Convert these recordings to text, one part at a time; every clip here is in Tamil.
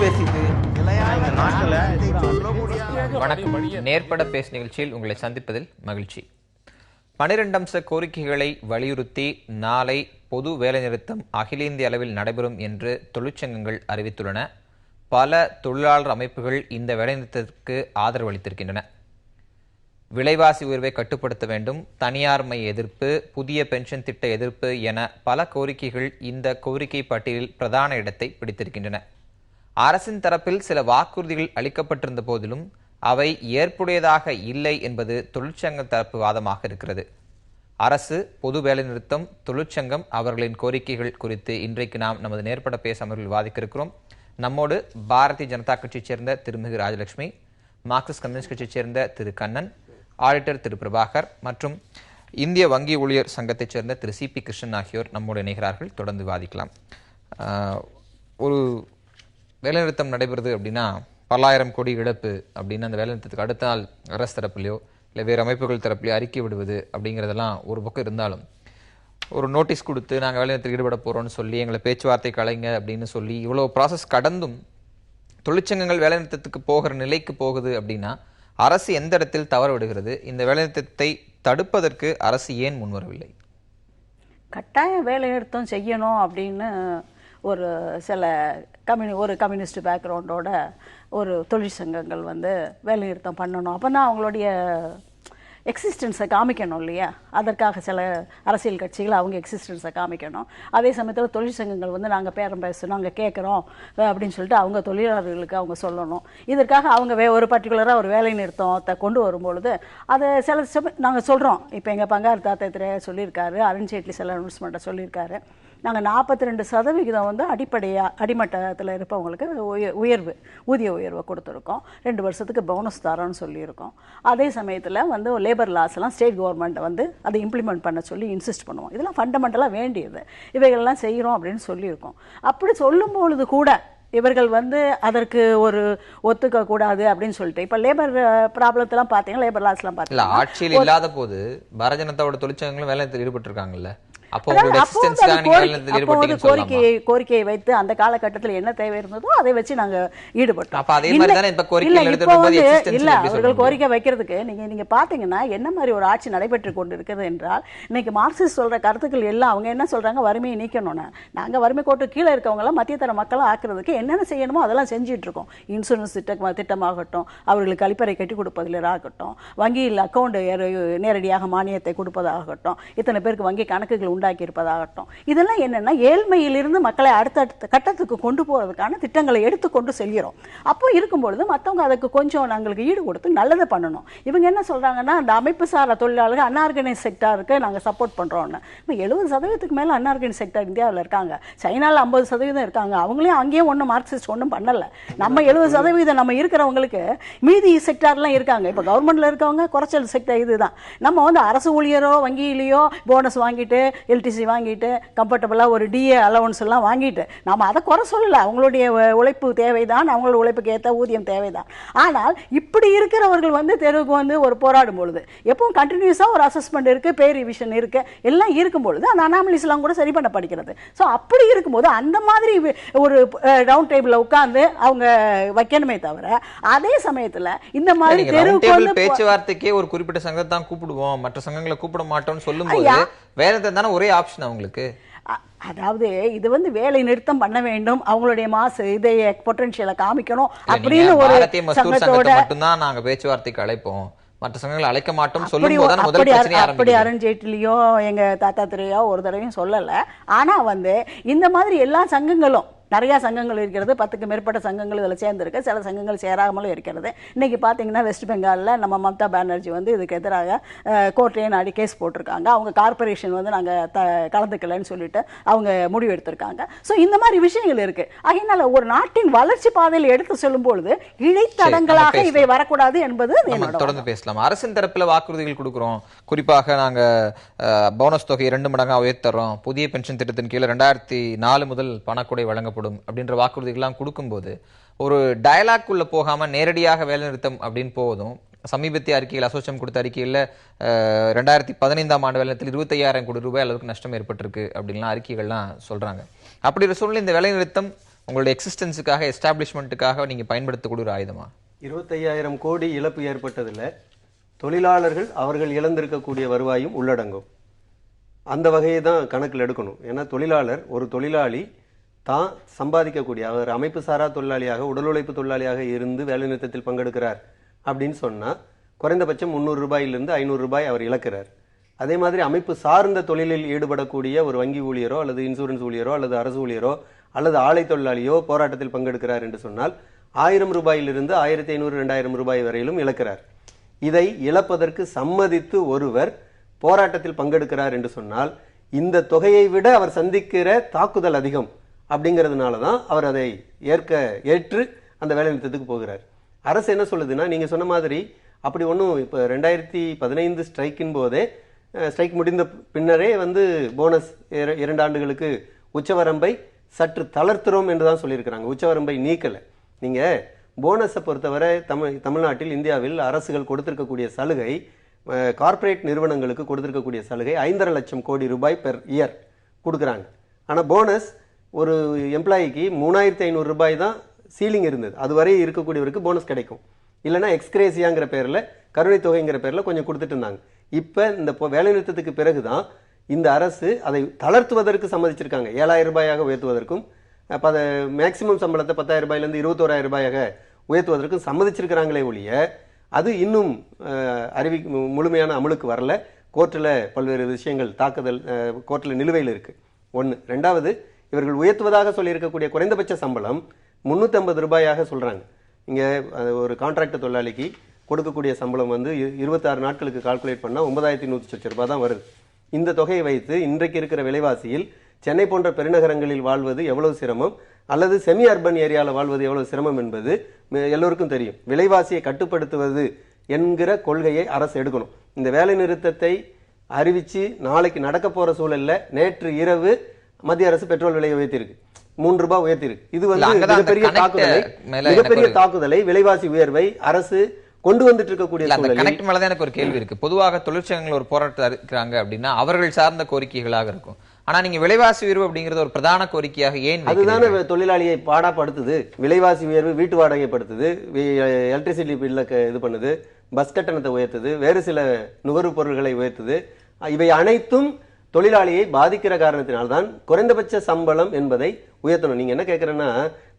பேசிட்டு வணக்கம். நேர்பட பேசு நிகழ்ச்சியில் உங்களை சந்திப்பதில் மகிழ்ச்சி. 12 அம்ச கோரிக்கைகளை வலியுறுத்தி நாளை பொது வேலைநிறுத்தம் அகில இந்திய அளவில் நடைபெறும் என்று தொழிற்சங்கங்கள் அறிவித்துள்ளன. பல தொழிலாளர் அமைப்புகள் இந்த வேலைநிறுத்தத்திற்கு ஆதரவு அளித்திருக்கின்றன. விலைவாசி உயர்வை கட்டுப்படுத்த வேண்டும், தனியார்மை எதிர்ப்பு, புதிய பென்ஷன் திட்ட எதிர்ப்பு என பல கோரிக்கைகள் இந்த கோரிக்கை பட்டியலில் பிரதான இடத்தை பிடித்திருக்கின்றன. அரசின் தரப்பில் சில வாக்குறுதிகள் அளிக்கப்பட்டிருந்த போதிலும் அவை ஏற்புடையதாக இல்லை என்பது தொழிற்சங்க தரப்பு வாதமாக இருக்கிறது. அரசு, பொது வேலைநிறுத்தம், தொழிற்சங்கம் அவர்களின் கோரிக்கைகள் குறித்து இன்றைக்கு நாம் நமது நேர்பட பேச அமர்வில் விவாதிக்க இருக்கிறோம். நம்மோடு பாரதிய ஜனதா கட்சியைச் சேர்ந்த திருமிகு ராஜலட்சுமி, மார்க்சிஸ்ட் கம்யூனிஸ்ட் கட்சியைச் சேர்ந்த திரு கண்ணன், ஆடிட்டர் திரு பிரபாகர் மற்றும் இந்திய வங்கி ஊழியர் சங்கத்தைச் சேர்ந்த திரு சிபி கிருஷ்ணன் ஆகியோர் நம்மோடு இணைகிறார்கள். தொடர்ந்து விவாதிக்கலாம். ஒரு வேலைநிறுத்தம் நடைபெறுது அப்படின்னா பல்லாயிரம் கோடி இழப்பு அப்படின்னு அந்த வேலைநிறுத்தத்துக்கு அடுத்த நாள் அரசு தரப்புலையோ இல்லை வேறு அமைப்புகள் தரப்புலையோ அறிக்கை விடுவது அப்படிங்கிறதெல்லாம் ஒரு பக்கம் இருந்தாலும், ஒரு நோட்டீஸ் கொடுத்து நாங்கள் வேலைநிறுத்தத்தில் ஈடுபட போகிறோம்னு சொல்லி எங்களை பேச்சுவார்த்தை கலைங்க அப்படின்னு சொல்லி இவ்வளோ ப்ராசஸ் கடந்தும் தொழிற்சங்கங்கள் வேலைநிறுத்தத்துக்கு போகிற நிலைக்கு போகுது அப்படின்னா அரசு எந்த இடத்தில் தவற விடுகிறது? இந்த வேலைநிறுத்தத்தை தடுப்பதற்கு அரசு ஏன் முன்வரவில்லை? கட்டாயம் வேலைநிறுத்தம் செய்யணும் அப்படின்னு ஒரு சில கம்யூனிஸ்ட் பேக்ரவுண்டோட ஒரு தொழிற்சங்கங்கள் வேலைநிறுத்தம் பண்ணணும். அப்போ தான் அவங்களுடைய எக்ஸிஸ்டன்ஸை காமிக்கணும் இல்லையா? அதற்காக சில அரசியல் கட்சிகள் அவங்க எக்ஸிஸ்டன்ஸை காமிக்கணும். அதே சமயத்தில் தொழிற்சங்கங்கள் நாங்கள் பேரம் பேசணும், நாங்கள் கேட்குறோம் அப்படின்னு சொல்லிட்டு அவங்க தொழிலாளர்களுக்கு அவங்க சொல்லணும். இதற்காக அவங்க ஒரு பர்டிகுலராக ஒரு வேலை நிறுத்தத்தை கொண்டு வரும்பொழுது அதை சில நாங்கள் சொல்கிறோம். இப்போ எங்கள் பங்காரு தாத்தா சொல்லியிருக்காரு, அருண்ஜேட்லி சில அனௌன்ஸ்மெண்ட்டை சொல்லியிருக்காரு. நாங்கள் 42% அடிமட்டத்தில் இருப்பவங்களுக்கு ஊதிய உயர்வை கொடுத்துருக்கோம். 2 வருஷத்துக்கு போனஸ் தரோன்னு சொல்லியிருக்கோம். அதே சமயத்தில் லேபர் லாஸ் எல்லாம் ஸ்டேட் கவர்மெண்ட் அதை இம்ப்ளிமெண்ட் பண்ண சொல்லி இன்சிஸ்ட் பண்ணுவோம். இதெல்லாம் ஃபண்டமெண்டலாக வேண்டியது, இவைகள்லாம் செய்கிறோம் அப்படின்னு சொல்லியிருக்கோம். அப்படி சொல்லும்பொழுது கூட இவர்கள் அதற்கு ஒரு ஒத்துக்க கூடாது அப்படின்னு சொல்லிட்டு இப்ப லேபர் ப்ராப்ளத்தெல்லாம் பாத்தீங்கன்னா, லேபர் லாஸ் எல்லாம் பாத்தீங்கன்னா ஆட்சியில் இல்லாத போது பாரதிய ஜனதாவோட தொழிற்சங்கங்களும் வேலையில் ஈடுபட்டு இருக்காங்கல்ல. கோரிக்கையை வைத்து அந்த காலகட்டத்தில் என்ன தேவை இருந்ததோ அதை வச்சு நாங்க ஈடுபட்டோம். இல்ல, அவர்கள் கோரிக்கை வைக்கிறதுக்கு நீங்க பாத்தீங்கன்னா என்ன மாதிரி ஒரு ஆட்சி நடைபெற்று கொண்டு இருக்கிறது என்றால், இன்னைக்கு மார்க்சிஸ்ட் சொல்ற கருத்துக்கள் எல்லாம் அவங்க என்ன சொல்றாங்க, வறுமையை நீக்கணும்னு. நாங்க வறுமை கோட்டு கீழே இருக்கவங்க எல்லாம் மத்தியதர மக்களும் ஆக்குறதுக்கு என்னென்ன செய்யணுமோ அதெல்லாம் செஞ்சுட்டு இருக்கோம். இன்சூரன்ஸ் திட்டமாகட்டும், அவர்களுக்கு கழிப்பறை கட்டி கொடுப்பதில் ஆகட்டும், வங்கியில் அக்கௌண்ட் நேரடியாக மானியத்தை கொடுப்பதாகட்டும், இத்தனை பேருக்கு வங்கி கணக்குகள் உண்டாக்கி இருப்பதாகட்டும், இதெல்லாம் என்னன்னா ஏழ்மையிலிருந்து மக்களை அடுத்த கட்டத்துக்கு கொண்டு போறதுக்கான திட்டங்களை எடுத்துக்கொண்டு செல்கிறோம். அப்போ இருக்கும்பொழுது மற்றவங்க அதுக்கு கொஞ்சம் நாங்களுக்கு ஈடு கொடுத்து நல்லதை பண்ணணும். இவங்க என்ன சொல்றாங்கன்னா, அந்த அமைப்பு சாரா தொழிலாளர்கள் அன்ஆர்கனைஸ் செக்டாருக்கு நாங்க சப்போர்ட் பண்றோம்னு. 70% மேல அன்ஆர்கனைஸ் செக்டார் இந்தியாவில் இருக்காங்க. சைனால 50% இருக்காங்க. அவங்களையும் அங்கேயும் ஒன்றும் மார்க்சிஸ்ட் ஒன்றும் பண்ணல. நம்ம 70% நம்ம இருக்கிறவங்களுக்கு மீதி செக்டார்லாம் இருக்காங்க. இப்போ கவர்மெண்ட்ல இருக்கவங்க குறைச்சல் செக்டார் இதுதான். நம்ம அரசு ஊழியரோ வங்கியிலேயோ போனஸ் வாங்கிட்டு எல்டிசி வாங்கிட்டு கம்ஃபர்டபுளாக ஒரு டிஏ அலவன்ஸ் எல்லாம் வாங்கிட்டு நம்ம அதை குறை சொல்லலை. அவங்களுடைய உழைப்பு தேவைதான், அவங்களோட உழைப்புக்கு ஏற்ற ஊதியம் தேவைதான். ஆனால் இப்படி இருக்கிறவர்கள் தெருவுக்கு ஒரு போராடும் பொழுது எப்பவும் கண்டினியூஸாக ஒரு அசஸ்மெண்ட் இருக்கு, பே ரிவிஷன் இருக்கு, எல்லாம் இருக்கும் பொழுது அந்த அனாமலிஸ்லாம் கூட சரி பண்ண படிக்கிறது. ஸோ அப்படி இருக்கும்போது அந்த மாதிரி ஒரு ரவுண்ட் டேபிள் உட்கார்ந்து அவங்க வைக்கணுமே தவிர, அதே சமயத்தில் இந்த மாதிரி தெருவுக்கு பேச்சுவார்த்தைக்கே ஒரு குறிப்பிட்ட சங்கத்தை தான் கூப்பிடுவோம், மற்ற சங்கங்களை கூப்பிட மாட்டோம்னு சொல்லும்போது வேற தானே ஒரே ஆப்ஷன் அவங்களுக்கு. அதாவது இது வேலை நிறுத்தம் பண்ண வேண்டும், அவங்களுடைய இதைய பொட்டன்ஷியலை காமிக்கணும் அப்படின்னு ஒரு சங்கத்தோட மட்டும்தான் நாங்க பேச்சுவார்த்தைக்கு அழைப்போம், மற்ற சங்கங்களை அழைக்க மாட்டோம் சொல்லும். அப்படி அருண்ஜேட்லியோ எங்க தாத்தா திரையோ ஒரு தடவையும் சொல்லல. ஆனா இந்த மாதிரி எல்லா சங்கங்களும் நிறைய சங்கங்கள் இருக்கிறது, 10க்கு மேற்பட்ட சங்கங்கள் இதில் சேர்ந்துருக்கு, சில சங்கங்கள் சேராமலும் இருக்கிறது. இன்னைக்கு பார்த்தீங்கன்னா வெஸ்ட் பெங்காலில் நம்ம மம்தா பானர்ஜி இதுக்கு எதிராக கோர்ட்லேயே நாடி கேஸ் போட்டிருக்காங்க. அவங்க கார்பரேஷன் நாங்கள் கலந்துக்கலன்னு சொல்லிட்டு அவங்க முடிவு எடுத்திருக்காங்க. ஸோ இந்த மாதிரி விஷயங்கள் இருக்கு. அதனால ஒரு நாட்டின் வளர்ச்சி பாதையில் எடுத்து செல்லும் பொழுது இழைத்தடங்களாக இவை வரக்கூடாது என்பது தொடர்ந்து பேசலாம். அரசின் தரப்பில் வாக்குறுதிகள் கொடுக்குறோம், குறிப்பாக நாங்கள் போனஸ் தொகை 2 மடங்காக உயர்த்தறோம், புதிய பென்ஷன் திட்டத்தின் கீழே 2004 முதல் பணக்கொடை வழங்க அப்படின்ற வாக்குறுதிகள்லாம் கொடுக்கும்போது ஒரு டயலாக் உள்ள போகாம நேரடியாக வேலை நிறுத்தம் அப்படின்னு போவதும், சமீபத்திய அறிக்கையில் அசோசியம் கொடுத்த அறிக்கையில் 2015ஆம் ஆண்டு வேலைநிறுத்தத்தில் 25,000 கோடி ரூபாய் அளவுக்கு நஷ்டம் ஏற்பட்டிருக்கு அப்படின்லாம் அறிக்கைகள்லாம் சொல்றாங்க. அப்படி ஒரு சூழ்நிலை இந்த வேலை நிறுத்தம் உங்களுடைய எக்ஸிஸ்டன்ஸுக்காக, எஸ்டாப்ளிஷ்மெண்ட்டுக்காக நீங்க பயன்படுத்தக்கூடிய ஒரு ஆயுதமா? 25,000 கோடி இழப்பு ஏற்பட்டதில் தொழிலாளர்கள் அவர்கள் இழந்திருக்கக்கூடிய வருவாயும் உள்ளடங்கும். அந்த வகையை தான் கணக்கில் எடுக்கணும். ஏன்னா தொழிலாளர், ஒரு தொழிலாளி தான் சம்பாதிக்கக்கூடிய, அவர் அமைப்பு சாரா தொழிலாளியாக, உடல் உழைப்பு தொழிலாளியாக இருந்து வேலைநிறுத்தத்தில் பங்கெடுக்கிறார் அப்படின்னு சொன்னால் குறைந்தபட்சம் 300 ரூபாயிலிருந்து 500 ரூபாய் அவர் இழக்கிறார். அதே மாதிரி அமைப்பு சார்ந்த தொழிலில் ஈடுபடக்கூடிய ஒரு வங்கி ஊழியரோ அல்லது இன்சூரன்ஸ் ஊழியரோ அல்லது அரசு ஊழியரோ அல்லது ஆலை தொழிலாளியோ போராட்டத்தில் பங்கெடுக்கிறார் என்று சொன்னால் 1000 ரூபாயிலிருந்து 1500, 2000 ரூபாய் வரையிலும் இழக்கிறார். இதை இழப்பதற்கு சம்மதித்து ஒருவர் போராட்டத்தில் பங்கெடுக்கிறார் என்று சொன்னால் இந்த தொகையை விட அவர் சந்திக்கிற தாக்குதல் அதிகம். அப்படிங்கிறதுனால தான் அவர் அதை ஏற்று அந்த வேலை நிறுத்தத்துக்கு போகிறார். அரசு என்ன சொல்லுதுன்னா, நீங்க சொன்ன மாதிரி அப்படி ஒன்றும் இப்போ 2015 ஸ்ட்ரைக்கின் போதே, ஸ்ட்ரைக் முடிந்த பின்னரே போனஸ் 2 ஆண்டுகளுக்கு உச்சவரம்பை சற்று தளர்த்துறோம் என்று தான் சொல்லியிருக்கிறாங்க. உச்சவரம்பை நீக்கலை. நீங்க போனஸை பொறுத்தவரை தமிழ்நாட்டில், இந்தியாவில் அரசுகள் கொடுத்திருக்கக்கூடிய சலுகை, கார்ப்பரேட் நிறுவனங்களுக்கு கொடுத்திருக்கக்கூடிய சலுகை 5.5 லட்சம் கோடி ரூபாய் பெர் இயர் கொடுக்குறாங்க. ஆனால் போனஸ் ஒரு எம்ப்ளாயிக்கு 3500 ரூபாய் தான் சீலிங் இருந்தது. அதுவரை இருக்கக்கூடியவருக்கு போனஸ் கிடைக்கும். இல்லைன்னா எக்ஸ்கிரேசியாங்கிற பேரில், கருணை தொகைங்கிற பேரில் கொஞ்சம் கொடுத்துட்டு இருந்தாங்க. இப்போ இந்த வேலை நிறுத்தத்துக்கு பிறகுதான் இந்த அரசு அதை தளர்த்துவதற்கு சம்மதிச்சிருக்காங்க. 7000 ரூபாயாக உயர்த்துவதற்கும், மேக்சிமம் சம்பளத்தை 10,000 ரூபாயிலிருந்து 21,000 ரூபாயாக உயர்த்துவதற்கும் சம்மதிச்சிருக்கிறாங்களே ஒழிய அது இன்னும் முழுமையான அமலுக்கு வரல. கோர்ட்டில் பல்வேறு விஷயங்கள் தாக்குதல் கோர்ட்டில் நிலுவையில் இருக்கு. ஒன்று. ரெண்டாவது, இவர்கள் உயர்த்துவதாக சொல்லியிருக்கக்கூடிய குறைந்தபட்ச சம்பளம் 350 ரூபாயாக சொல்றாங்க. இங்க ஒரு கான்ட்ராக்ட் தொழிலாளிக்கு கொடுக்கக்கூடிய சம்பளம் 26 நாட்களுக்கு கால்குலேட் பண்ணா 9,100 ரூபாய் தான் வருது. இந்த தொகையை வைத்து இன்றைக்கு இருக்கிற விலைவாசியில் சென்னை போன்ற பெருநகரங்களில் வாழ்வது எவ்வளவு சிரமம், அல்லது செமி அர்பன் ஏரியாவில் வாழ்வது எவ்வளவு சிரமம் என்பது எல்லோருக்கும் தெரியும். விலைவாசியை கட்டுப்படுத்துவது என்கிற கொள்கையை அரசு எடுக்கணும். இந்த வேலை நிறுத்தத்தை அறிவிச்சு நாளைக்கு நடக்க போற சூழல்ல நேற்று இரவு மத்திய அரசு பெட்ரோல் விலையை உயர்த்திருக்கு, 3 ரூபாய் உயர்த்திருக்கு. இது மிகப்பெரிய தாக்குதலை, விலைவாசி உயர்வை அரசு கொண்டு வந்துட்டு இருக்கக்கூடிய கனெக்ட் மேலதான் எனக்கு ஒரு கேள்வி இருக்கு. பொதுவாக தொழிற்சங்கங்கள் ஒரு போராட்டத்தில் இருக்கிறாங்க அப்படின்னா அவர்கள் சார்ந்த கோரிக்கைகளாக இருக்கும். ஆனா நீங்க விலைவாசி உயர்வு அப்படிங்கறது ஒரு பிரதான கோரிக்கையாக ஏன்? அதுதானே தொழிலாளியை பாடாப்படுத்துது. விலைவாசி உயர்வு வீட்டு வாடகைப்படுத்துது, எலக்ட்ரிசிட்டி பில்ல இது பண்ணுது, பஸ் கட்டணத்தை உயர்த்துது, வேறு சில நுகர்வு பொருட்களை உயர்த்துது. இவை அனைத்தும் தொழிலாளியை பாதிக்கிற காரணத்தினால்தான் குறைந்தபட்ச சம்பளம் என்பதை உயர்த்தணும். நீங்க என்ன கேட்கறேன்னா,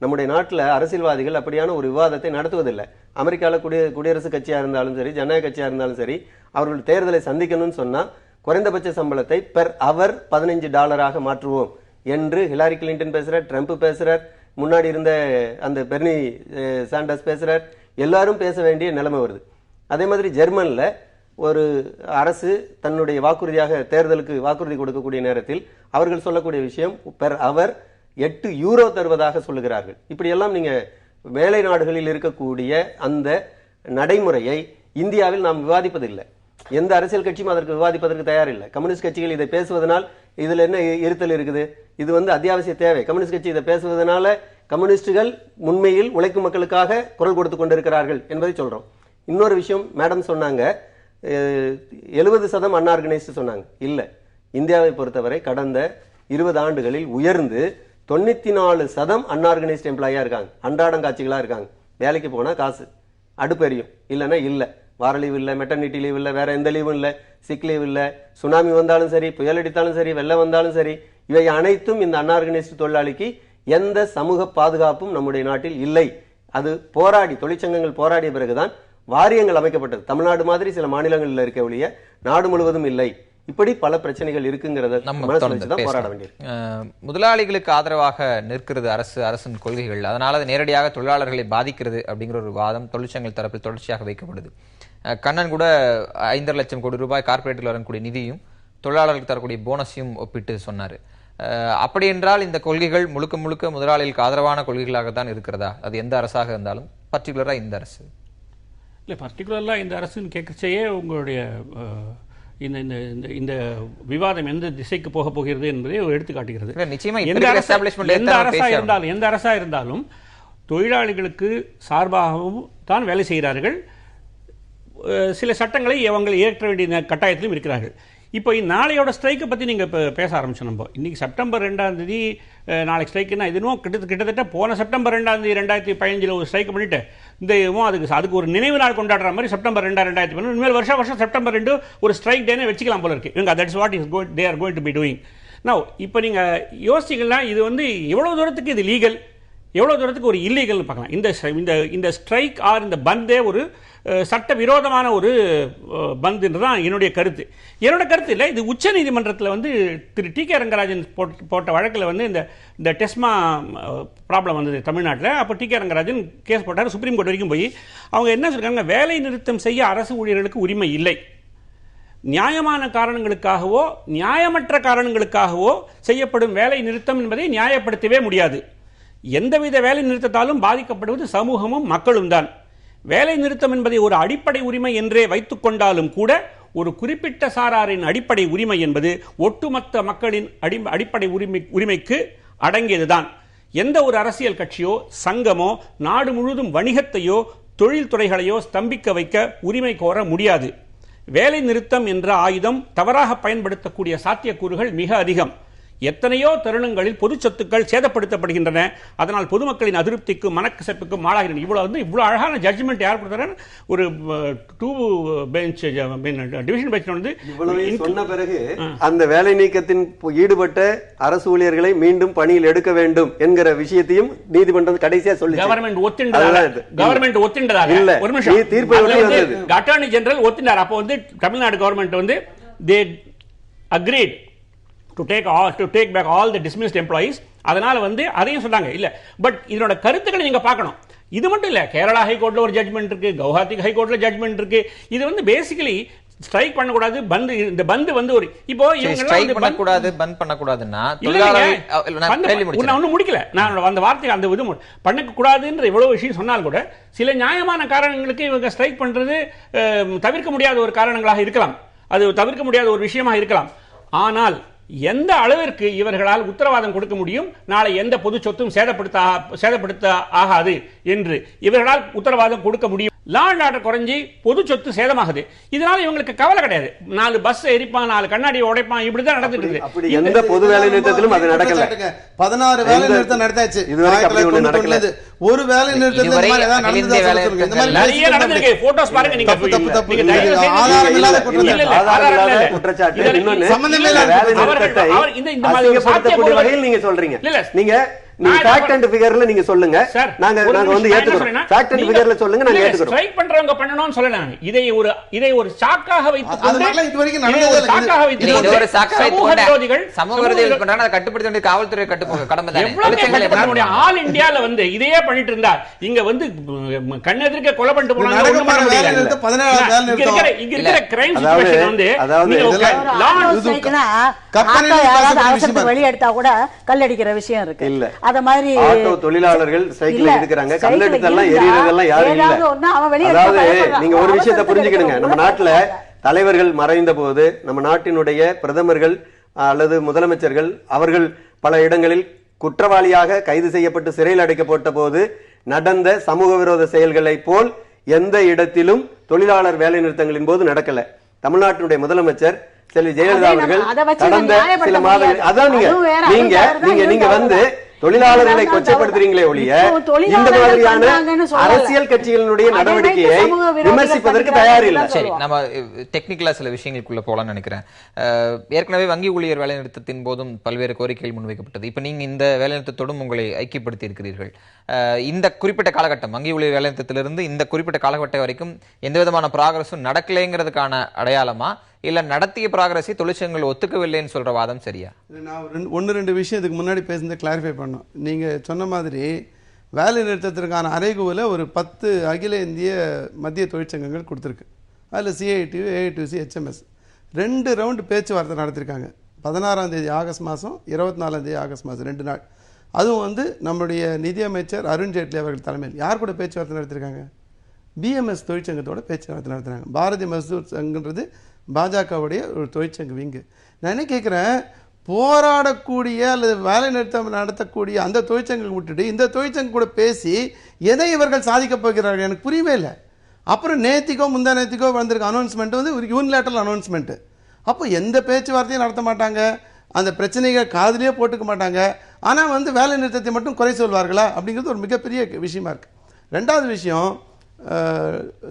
நம்முடைய நாட்டில் அரசியல்வாதிகள் அப்படியான ஒரு விவாதத்தை நடத்துவதில்லை. அமெரிக்காவில் குடியரசு கட்சியா இருந்தாலும் சரி, ஜனநாயக கட்சியா இருந்தாலும் சரி, அவர்கள் தேர்தலை சந்திக்கணும்னு சொன்னா குறைந்தபட்ச சம்பளத்தை பெர் அவர் $15 மாற்றுவோம் என்று ஹிலாரி கிளின்டன் பேசுறார், ட்ரம்ப் பேசுறார், முன்னாடி இருந்த அந்த பெர்னி சாண்டர்ஸ் பேசுறார். எல்லாரும் பேச வேண்டிய நிலைமை வருது. அதே மாதிரி ஜெர்மன்ல ஒரு அரசு தன்னுடைய வாக்குறுதியாக தேர்தலுக்கு வாக்குறுதி கொடுக்கக்கூடிய நேரத்தில் அவர்கள் சொல்லக்கூடிய விஷயம் பெர் அவர் €8 தருவதாக சொல்லுகிறார்கள். இப்படி எல்லாம் நீங்க வேலை நாடுகளில் இருக்கக்கூடிய அந்த நடைமுறையை இந்தியாவில் நாம் விவாதிப்பதில்லை. எந்த அரசியல் கட்சியும் அதற்கு விவாதிப்பதற்கு தயாரில்லை. கம்யூனிஸ்ட் கட்சிகள் இதை பேசுவதனால் இதுல என்ன இருத்தல் இருக்குது? இது அத்தியாவசிய தேவை. கம்யூனிஸ்ட் கட்சி இதை பேசுவதனால கம்யூனிஸ்டுகள் உண்மையில் உழைக்கும் மக்களுக்காக குரல் கொடுத்து கொண்டிருக்கிறார்கள் என்பதை சொல்றோம். இன்னொரு விஷயம் மேடம் சொன்னாங்க, 70% அன்ஆர்கனைஸ்டு சொன்னாங்க. இல்ல, இந்தியாவை பொறுத்தவரை கடந்த 20 ஆண்டுகளில் உயர்ந்து 94% அன்ஆர்கனைஸ்டு எம்ப்ளாயா இருக்காங்க. அன்றாடம் காட்சிகளா இருக்காங்க. வேலைக்கு போனா காசு, அடுப்பு எரியும், இல்லைன்னா இல்ல, வார லீவ் இல்ல, மெட்டர்னிட்டி லீவ் இல்ல, வேற எந்த லீவும் இல்ல, சிக் லீவ் இல்ல, சுனாமி வந்தாலும் சரி, புயல் அடித்தாலும் சரி, வெள்ளம் வந்தாலும் சரி, இவை அனைத்தும் இந்த அன்ஆர்கனைஸ்டு தொழிலாளிக்கு எந்த சமூக பாதுகாப்பும் நம்முடைய நாட்டில் இல்லை. அது போராடி, தொழிற்சங்கங்கள் போராடிய பிறகுதான் வாரியங்கள் அமைக்கப்பட்டது. தமிழ்நாடு மாதிரி சில மாநிலங்களில் இருக்க ஒழிய நாடு முழுவதும் இல்லை. இப்படி பல பிரச்சனைகள் இருக்குங்கிறத போராட வேண்டியது. முதலாளிகளுக்கு ஆதரவாக நிற்கிறது அரசின் கொள்கைகள், அதனால அது நேரடியாக தொழிலாளர்களை பாதிக்கிறது அப்படிங்கிற ஒரு வாதம் தொழிற்சங்கங்கள் தரப்பில் தொடர்ச்சியாக வைக்கப்படுது. கண்ணன் கூட 5.5 லட்சம் கோடி ரூபாய் கார்பரேட்டில் வரக்கூடிய நிதியும் தொழிலாளர்களுக்கு தரக்கூடிய போனஸையும் ஒப்பிட்டு சொன்னாரு. அப்படி என்றால் இந்த கொள்கைகள் முழுக்க முழுக்க முதலாளிகளுக்கு ஆதரவான கொள்கைகளாகத்தான் இருக்கிறதா? அது எந்த அரசாக இருந்தாலும், பர்டிகுலரா இந்த அரசு இல்லை, பர்டிகுலராக இந்த அரசுன்னு கேட்கச்சேயே உங்களுடைய இந்த விவாதம் எந்த திசைக்கு போக போகிறது என்பதை எடுத்து காட்டுகிறது. எந்த அரசா இருந்தாலும் தொழிலாளிகளுக்கு சார்பாகவும் தான் வேலை செய்கிறார்கள். சில சட்டங்களை அவங்க ஏற்ற வேண்டிய கட்டாயத்திலும் இருக்கிறார்கள். இப்போ நாளையோட ஸ்ட்ரைக்கை பற்றி நீங்கள் இப்போ பேச ஆரம்பிச்சோம். நம்ம இன்றைக்கி செப்டம்பர் 2 நாளைக்கு ஸ்ட்ரைக்குன்னா இதுவும் கிட்டத்தட்ட போன செப்டம்பர் 2 2015 ஒரு ஸ்ட்ரைக் பண்ணிவிட்டு இந்த அதுக்கு ஒரு நினைவு நாள் கொண்டாடுற மாதிரி செப்டம்பர் 2015 இனிமேல் வருஷம் செப்டம்பர் 2 ஒரு ஸ்ட்ரைக் டேனே வச்சுக்கலாம் போல இருக்கு இவங்க. That's what is they are going to be doing. Now இப்போ நீங்கள் யோசிச்சிங்கன்னா இது எவ்வளோ தூரத்துக்கு இது லீகல், எவ்வளோ தூரத்துக்கு ஒரு இல்லீகல் பார்க்கலாம். இந்த ஸ்ட்ரைக் ஆர் இந்த பந்தே ஒரு சட்ட விரோதமான ஒரு பந்துன்றது தான் என்னுடைய கருத்து. என்னோட கருத்து இல்லை, இது உச்ச நீதிமன்றத்தில் திரு டி.கே. ரங்கராஜன் போட்ட வழக்கில் இந்த டெஸ்மா ப்ராப்ளம் வந்தது தமிழ்நாட்டில். அப்போ டி.கே. ரங்கராஜன் கேஸ் போட்டார், சுப்ரீம் கோர்ட் வரைக்கும் போய் அவங்க என்ன சொல்றாங்க, வேலை நிறுத்தம் செய்ய அரசு ஊழியர்களுக்கு உரிமை இல்லை, நியாயமான காரணங்களுக்காகவோ நியாயமற்ற காரணங்களுக்காகவோ செய்யப்படும் வேலை நிறுத்தம் என்பதை நியாயப்படுத்தவே முடியாது. எந்தவித வேலை நிறுத்தத்தாலும் பாதிக்கப்படுவது சமூகமும் மக்களும் தான். வேலை நிறுத்தம் என்பதை ஒரு அடிப்படை உரிமை என்றே வைத்துக் கொண்டாலும் கூட ஒரு குறிப்பிட்ட சாராரின் அடிப்படை உரிமை என்பது ஒட்டுமொத்த மக்களின் அடிப்படை உரிமைக்கு அடங்கியதுதான். எந்த ஒரு அரசியல் கட்சியோ சங்கமோ நாடு முழுவதும் வணிகத்தையோ தொழில்துறைகளையோ ஸ்தம்பிக்க வைக்க உரிமை கோர முடியாது. வேலை நிறுத்தம் என்ற ஆயுதம் தவறாக பயன்படுத்தக்கூடிய சாத்தியக்கூறுகள் மிக அதிகம். எத்தனையோ தருணங்களில் பொது சொத்துக்கள் சேதப்படுத்தப்படுகின்றன. அதனால் பொதுமக்களின் அதிருப்திக்கும் மனக்கசப்புக்கும் ஆளாகின்றன. இவ்வளவு அழகான ஜட்ஜ்மெண்ட் யார் கொடுத்தாரு? ஒரு 2 பெஞ்ச் டிவிஷன் பெஞ்ச் சொன்ன பிறகு அந்த வேலை நீக்கத்தின் ஈடுபட்ட அரசு ஊழியர்களை மீண்டும் பணியில் எடுக்க வேண்டும் என்கிற விஷயத்தையும் நீதிமன்றம் கடைசியா சொல்லி கவர்மெண்ட் ஒத்துண்டதாக இல்ல. ஒரு நிமிஷம், தீர்ப்பு அட்டார்னி ஜெனரல் ஒத்துண்டார். அப்போ Tamil Nadu government they agreed to take back all the dismissed employees. அதனால அதையும் சொன்னாங்க இல்ல. பட் இதனோட கருத்துக்களை நீங்க பார்க்கணும். இது மட்டும் இல்ல, கேரளா ஹைகோர்ட்ல ஒரு ஜட்ஜ்மெண்ட் இருக்கு, கவுஹாத்தி ஹைகோர்ட்ல ஜட்ஜ்மெண்ட் இருக்கு. இது பேசிக்கலி ஸ்ட்ரைக் பண்ணக்கூடாது, இந்த பந்து ஒரு இப்போ இவங்க ஸ்ட்ரைக் பண்ணக்கூடாது, பந்த் பண்ணக்கூடாதுன்னா ஒன்னும் முடிக்கல. நான் அந்த வார்த்தை அந்த இது பண்ணக்கூடாதுன்ற இவ்வளவு விஷயம் சொன்னால் கூட சில நியாயமான காரணங்களுக்கு இவங்க ஸ்ட்ரைக் பண்றது தவிர்க்க முடியாத ஒரு காரணங்களாக இருக்கலாம், அது தவிர்க்க முடியாத ஒரு விஷயமா இருக்கலாம். ஆனால் எந்த அளவிற்கு இவர்களால் உத்தரவாதம் கொடுக்க முடியும் நாளை எந்த பொது சொத்தும் சேதப்படுத்த ஆகாது என்று இவர்களால் உத்தரவாதம் கொடுக்க முடியும்? லா அண்ட் ஆர்டர் குறைஞ்சி பொது சொத்து சேதமாகுது. இதனால இவங்களுக்கு கவலை கிடையாது. 4 பஸ் எரிப்பான், 4 கண்ணாடி உடைப்பான், இப்படிதான் நடந்துட்டு இருக்கு. அப்படி எந்த பொது வேலை நிறுத்தத்திலும் அது நடக்கல. 16 வேலை நிறுத்தம் நடந்தாச்சு, ஒரு வேலை நிறுத்தம் நிறைய நடந்திருக்கு. போட்டோஸ் பாருங்க நீங்க. நீங்க சொல்றீங்க நீங்க ஃபேக்ட் அண்ட் ஃபிகர்ல நீங்க சொல்லுங்க, நாங்க ஏத்துக்கிறோம். ஃபேக்ட் அண்ட் ஃபிகர்ல சொல்லுங்க, நாங்க ஏத்துக்கிறோம். ஸ்ட்ரைக் பண்றவங்க பண்ணனும்னு சொல்லலாம். இதை ஒரு சாக்காக வைத்துக் கொண்டு இதுவரைக்கும் நடந்ததே இல்ல. ஒரு சாக்காக வைத்துக் சமூக விரோதிகள் பண்றாங்க, அதை கட்டுப்படுத்த வேண்டிய காவல்துறை கடமை தானே. ஆல் இந்தியால இதையே பண்ணிட்டு இருந்தா இங்க கண்ணெதிர்க்க கொலை பண்ணிட்டு போனாங்க. ஒண்ணும் பண்ண முடியல. 17 வேலை நிறுத்தம் இங்க இருக்கிற கிரைம் சிச்சுவேஷன் வெளிய எடுத்தா கூட கல்லடிக்கிற விஷயம் இருக்கு. இல்ல அத மாதிரி ஆட்டோ தொழிலாளர்கள் சைக்கிள் எடுக்கறாங்க, கல்லெடுத்தெல்லாம் எரியறதெல்லாம் யாரும் இல்ல. அதாவது நீங்க ஒரு விஷயத்தை புரிஞ்சுக்கணுங்க. நம்ம நாட்டுல தலைவர்கள் மறைந்த போது நம்ம நாட்டினுடைய பிரதமர்கள் அல்லது முதலமைச்சர்கள் அவர்கள் பல இடங்களில் குற்றவாளியாக கைது செய்யப்பட்டு சிறையில் அடைக்கப்பட்ட போது நடந்த சமூக விரோத செயல்களை போல் எந்த இடத்திலும் தொழிலாளர் வேலை நிறுத்தங்களின் போது நடக்கல. தமிழ்நாட்டினுடைய முதலமைச்சர் செல்வி ஜெயலலிதா அவர்கள் கடந்த சில மாதங்கள் அதான் நீங்க தொழிலாளர்களை கொச்சைப்படுத்துறீங்களே ஒழிய இந்த மாதிரியான அரசியல் கட்சிகளுடைய நடவடிக்கையை விமர்சிப்பதற்கு தயார் இல்லை. சரி, நம்ம டெக்னிக்கலா சில விஷயங்களுக்குள்ள போலாம்னு நினைக்கிறேன். ஏற்கனவே வங்கி ஊழியர் வேலைநிறுத்தத்தின் போதும் பல்வேறு கோரிக்கைகள் முன்வைக்கப்பட்டது. இப்ப நீங்க இந்த வேலைநிறுத்தத்தோடும் உங்களை ஐக்கியப்படுத்தி இருக்கிறீர்கள். இந்த குறிப்பிட்ட காலகட்டம் வங்கி ஊழியர் வேலைநிறுத்தத்திலிருந்து இந்த குறிப்பிட்ட காலகட்டம் வரைக்கும் எந்த விதமான ப்ராகிரஸும் நடக்கலைங்கிறதுக்கான அடையாளமா, இல்ல நடத்திய ப்ராகிரஸை தொழிற்சங்கங்கள் ஒத்துக்கவில்லைன்னு சொல்ற வாதம் சரியா? நான் 1-2 விஷயம் இதுக்கு முன்னாடி பேசுனதை கிளாரிஃபை பண்ணோம். நீங்க சொன்ன மாதிரி வேலை நிறுத்தத்திற்கான அறைகூவலை ஒரு 10 அகில இந்திய மத்திய தொழிற்சங்கங்கள் கொடுத்துருக்கு. அதில் CITU, AITUC, HMS 2 ரவுண்டு பேச்சுவார்த்தை நடத்திருக்காங்க. 16ஆம் தேதி ஆகஸ்ட் மாதம், 24ஆம் தேதி ஆகஸ்ட் மாதம் 2 நாள். அதுவும் நம்முடைய நிதியமைச்சர் அருண் ஜேட்லி அவர்கள் தலைமையில் யார் கூட பேச்சுவார்த்தை நடத்திருக்காங்க? BMS தொழிற்சங்கத்தோட பேச்சுவார்த்தை நடத்துறாங்க. பாரதிய மஸ்தூர் சங்கன்றது பாஜகவுடைய ஒரு தொழிற்சங்க விங்கு. நான் என்ன கேட்குறேன், போராடக்கூடிய அல்லது வேலை நிறுத்தம் நடத்தக்கூடிய அந்த தொழிற்சங்கம் விட்டுட்டு இந்த தொழிற்சங்கம் கூட பேசி எதை இவர்கள் சாதிக்கப் போகிறார்கள் எனக்கு புரியவே இல்லை. அப்புறம் நேத்திக்கோ முந்தா நேத்திக்கோ வந்திருக்க அனௌன்ஸ்மெண்ட் ஒரு யூனிலேட்டரல் அனௌன்ஸ்மெண்ட். அப்போ எந்த பேச்சுவார்த்தையும் நடத்த மாட்டாங்க, அந்த பிரச்சனைகள் காதிலே போட்டுக்க மாட்டாங்க. ஆனால் வந்து வேலை நிறுத்தத்தை மட்டும் குறை சொல்வார்களா அப்படிங்கிறது ஒரு மிகப்பெரிய விஷயமா இருக்குது. ரெண்டாவது விஷயம்,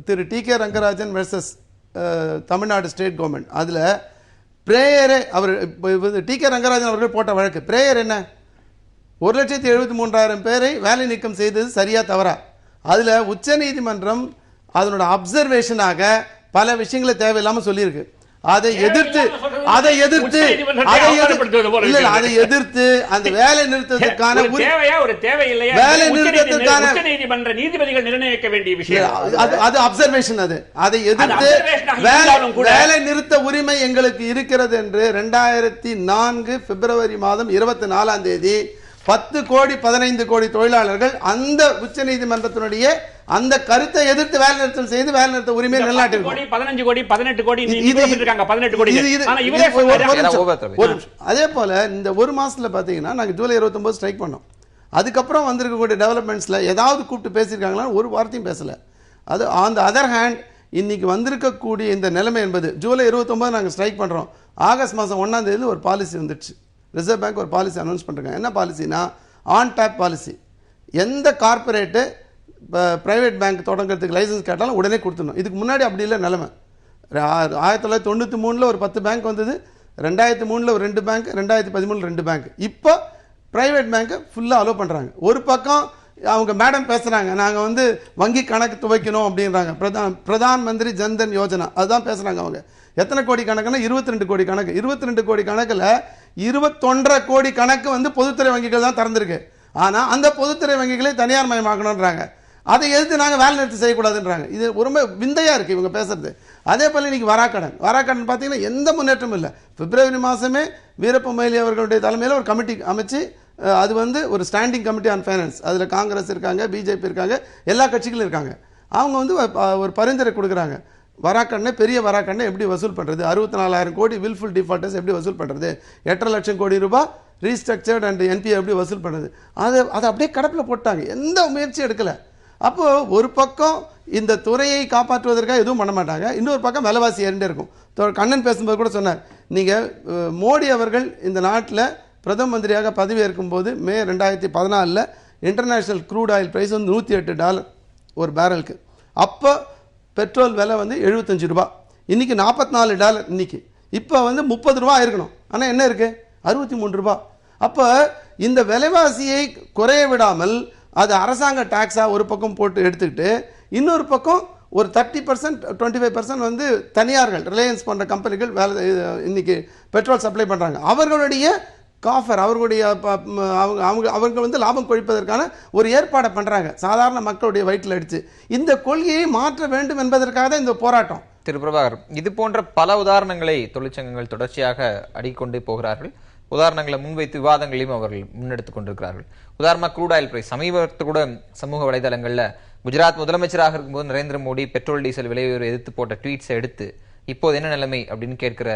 Thiru T K. Rangarajan versus Tamil Nadu state government, அதில் பிரேயரே அவர் டி.கே. ரங்கராஜன் அவர்கள் போட்ட வழக்கு பிரேயர் என்ன, 1,73,000 பேரை வேலை நீக்கம் செய்தது சரியா தவறா? அதில் உச்சநீதிமன்றம் அதனோட அப்சர்வேஷனாக பல விஷயங்களை தேவையில்லாமல் சொல்லியிருக்கு. அதை எதிர்த்து அந்த வேலை நிறுத்தத்துக்கான வேலை நிறுத்தத்துக்கான நீதிபதிகள் நிர்ணயிக்க வேண்டிய விஷயம் அது அப்சர்வேஷன். அதை எதிர்த்து வேலை நிறுத்த உரிமை எங்களுக்கு இருக்கிறது என்று 2004 பிப்ரவரி மாதம் 24ஆம் தேதி 10 கோடி 15 கோடி தொழிலாளர்கள் அந்த உச்ச நீதிமன்றத்தினுடைய அந்த கருத்தை எதிர்த்து வேலை நிறுத்தம் செய்து வேலை நிறுத்த உரிமை நிலைநாட்டிருக்கோம். 15 கோடி 18 கோடி இருக்காங்க 18 கோடி. அதே போல இந்த ஒரு மாசத்துல பாத்தீங்கன்னா நாங்க ஜூலை 29 ஸ்ட்ரைக் பண்ணோம். அதுக்கப்புறம் வந்திருக்கக்கூடிய டெவலப்மெண்ட்ஸ்ல ஏதாவது கூப்பிட்டு பேசியிருக்காங்களா? ஒரு வார்த்தையும் பேசல. அது ஆன் த அதர் ஹேண்ட் இன்னைக்கு வந்திருக்கக்கூடிய இந்த நிலைமை என்பது ஜூலை 29 நாங்கள் ஸ்ட்ரைக் பண்றோம். ஆகஸ்ட் மாதம் 1ஆம் தேதி ஒரு பாலிசி வந்துடுச்சு. ரிசர்வ் பேங்க் ஒரு பாலிசி அனௌன்ஸ் பண்ணுறாங்க. என்ன பாலிசினா ஆன் டேப் பாலிசி. எந்த கார்பரேட்டு பிரைவேட் பேங்க் தொடங்கிறதுக்கு லைசன்ஸ் கேட்டாலும் உடனே கொடுத்துடணும். இதுக்கு முன்னாடி அப்படி இல்லை நிலைமை. 1993 ஒரு 10 பேங்க் வந்தது, 2003 ஒரு 2 பேங்க், 2013 2 பேங்க். இப்போ பிரைவேட் பேங்க்கை ஃபுல்லாக அலோவ் பண்ணுறாங்க. ஒரு பக்கம் அவங்க மேடம் பேசுகிறாங்க, நாங்கள் வந்து வங்கி கணக்கு துவைக்கணும் அப்படின்றாங்க. பிரதான் மந்திரி ஜன்தன் யோஜனா அதுதான் பேசுகிறாங்க. அவங்க எத்தனை கோடி கணக்குன்னா 22 கோடி கணக்கு. 22 கோடி கணக்கில் 21.5 கோடி கணக்கு வந்து பொதுத்துறை வங்கிகள் தான் திறந்திருக்கு. ஆனால் அந்த பொதுத்துறை வங்கிகளை தனியார் மயமாக்கணுன்றாங்க. அதை எதிர்த்து நாங்கள் வேலை நிறுத்தம் செய்யக்கூடாதுன்றாங்க. இது ரொம்ப விந்தையாக இருக்குது இவங்க பேசுறது. அதே போல் இன்னைக்கு வராக்கடன் பார்த்தீங்கன்னா எந்த முன்னேற்றமும் இல்லை. பிப்ரவரி மாதமே வீரப்ப மொய்லி அவர்களுடைய தலைமையில் ஒரு கமிட்டி அமைச்சு, அது வந்து ஒரு ஸ்டாண்டிங் கமிட்டி ஆன் ஃபைனான்ஸ், அதில் காங்கிரஸ் இருக்காங்க, பிஜேபி இருக்காங்க, எல்லா கட்சிகளும் இருக்காங்க. அவங்க வந்து ஒரு பரிந்துரை கொடுக்குறாங்க. வராக்கடனை பெரிய வராக்கடனை எப்படி வசூல் பண்ணுறது, 64,000 கோடி வில்ஃபுல் டிஃபால்டர்ஸ் எப்படி வசூல் பண்ணுறது, 8.5 லட்சம் கோடி ரூபாய் ரீஸ்ட்ரக்சர்ட் அண்ட் என்பிஏ எப்படி வசூல் பண்ணுறது, அதை அப்படியே கடப்பில் போட்டாங்க. எந்த முயற்சியும் எடுக்கலை. அப்போது ஒரு பக்கம் இந்த துறையை காப்பாற்றுவதற்காக எதுவும் பண்ண மாட்டாங்க, இன்னொரு பக்கம் விலைவாசி ஏறிண்டே இருக்கும். கண்ணன் பேசும்போது கூட சொன்னார், நீங்கள் மோடி அவர்கள் இந்த நாட்டில் பிரதம மந்திரியாக பதவியேற்கும் போது மே 2014 இன்டர்நேஷ்னல் க்ரூட் ஆயில் ப்ரைஸ் வந்து $108 ஒரு பேரலுக்கு. அப்போ பெட்ரோல் விலை வந்து 75 ரூபா, இன்னைக்கு $44 இன்னைக்கு. இப்போ வந்து 30 ரூபா இருக்கணும், ஆனால் என்ன இருக்கு 63 ரூபா. அப்போ இந்த விலைவாசியை குறைய விடாமல் அது அரசாங்க டாக்ஸாக ஒரு பக்கம் போட்டு எடுத்துக்கிட்டு, இன்னொரு பக்கம் ஒரு 30% 25% வந்து தனியார்கள் ரிலையன்ஸ் போன்ற கம்பெனிகள் வேலை இன்னைக்கு பெட்ரோல் சப்ளை பண்ணுறாங்க. அவர்களுடைய காஃபர், அவர்களுடைய அவங்க வந்து லாபம் கொழிப்பதற்கான ஒரு ஏற்பாடை பண்ணுறாங்க, சாதாரண மக்களுடைய வயிற்றில் அடித்து. இந்த கொள்கையை மாற்ற வேண்டும் என்பதற்காக தான் இந்த போராட்டம். திரு பிரபாகர், இது போன்ற பல உதாரணங்களை தொழிற்சங்கங்கள் தொடர்ச்சியாக அடிக்கொண்டு போகிறார்கள். உதாரணங்களை முன்வைத்து விவாதங்களையும் அவர்கள் முன்னெடுத்துக் கொண்டிருக்கிறார்கள். உதாரணமாக க்ரூட் ஆயில் பிரைஸ், சமீபத்தில் கூட சமூக வலைதளங்களில் குஜராத் முதலமைச்சராக இருக்கும்போது நரேந்திர மோடி பெட்ரோல் டீசல் விலை உயர்வை எதிர்த்து போட்ட ட்வீட்ஸை எடுத்து இப்போது என்ன நிலைமை அப்படின்னு கேட்கிற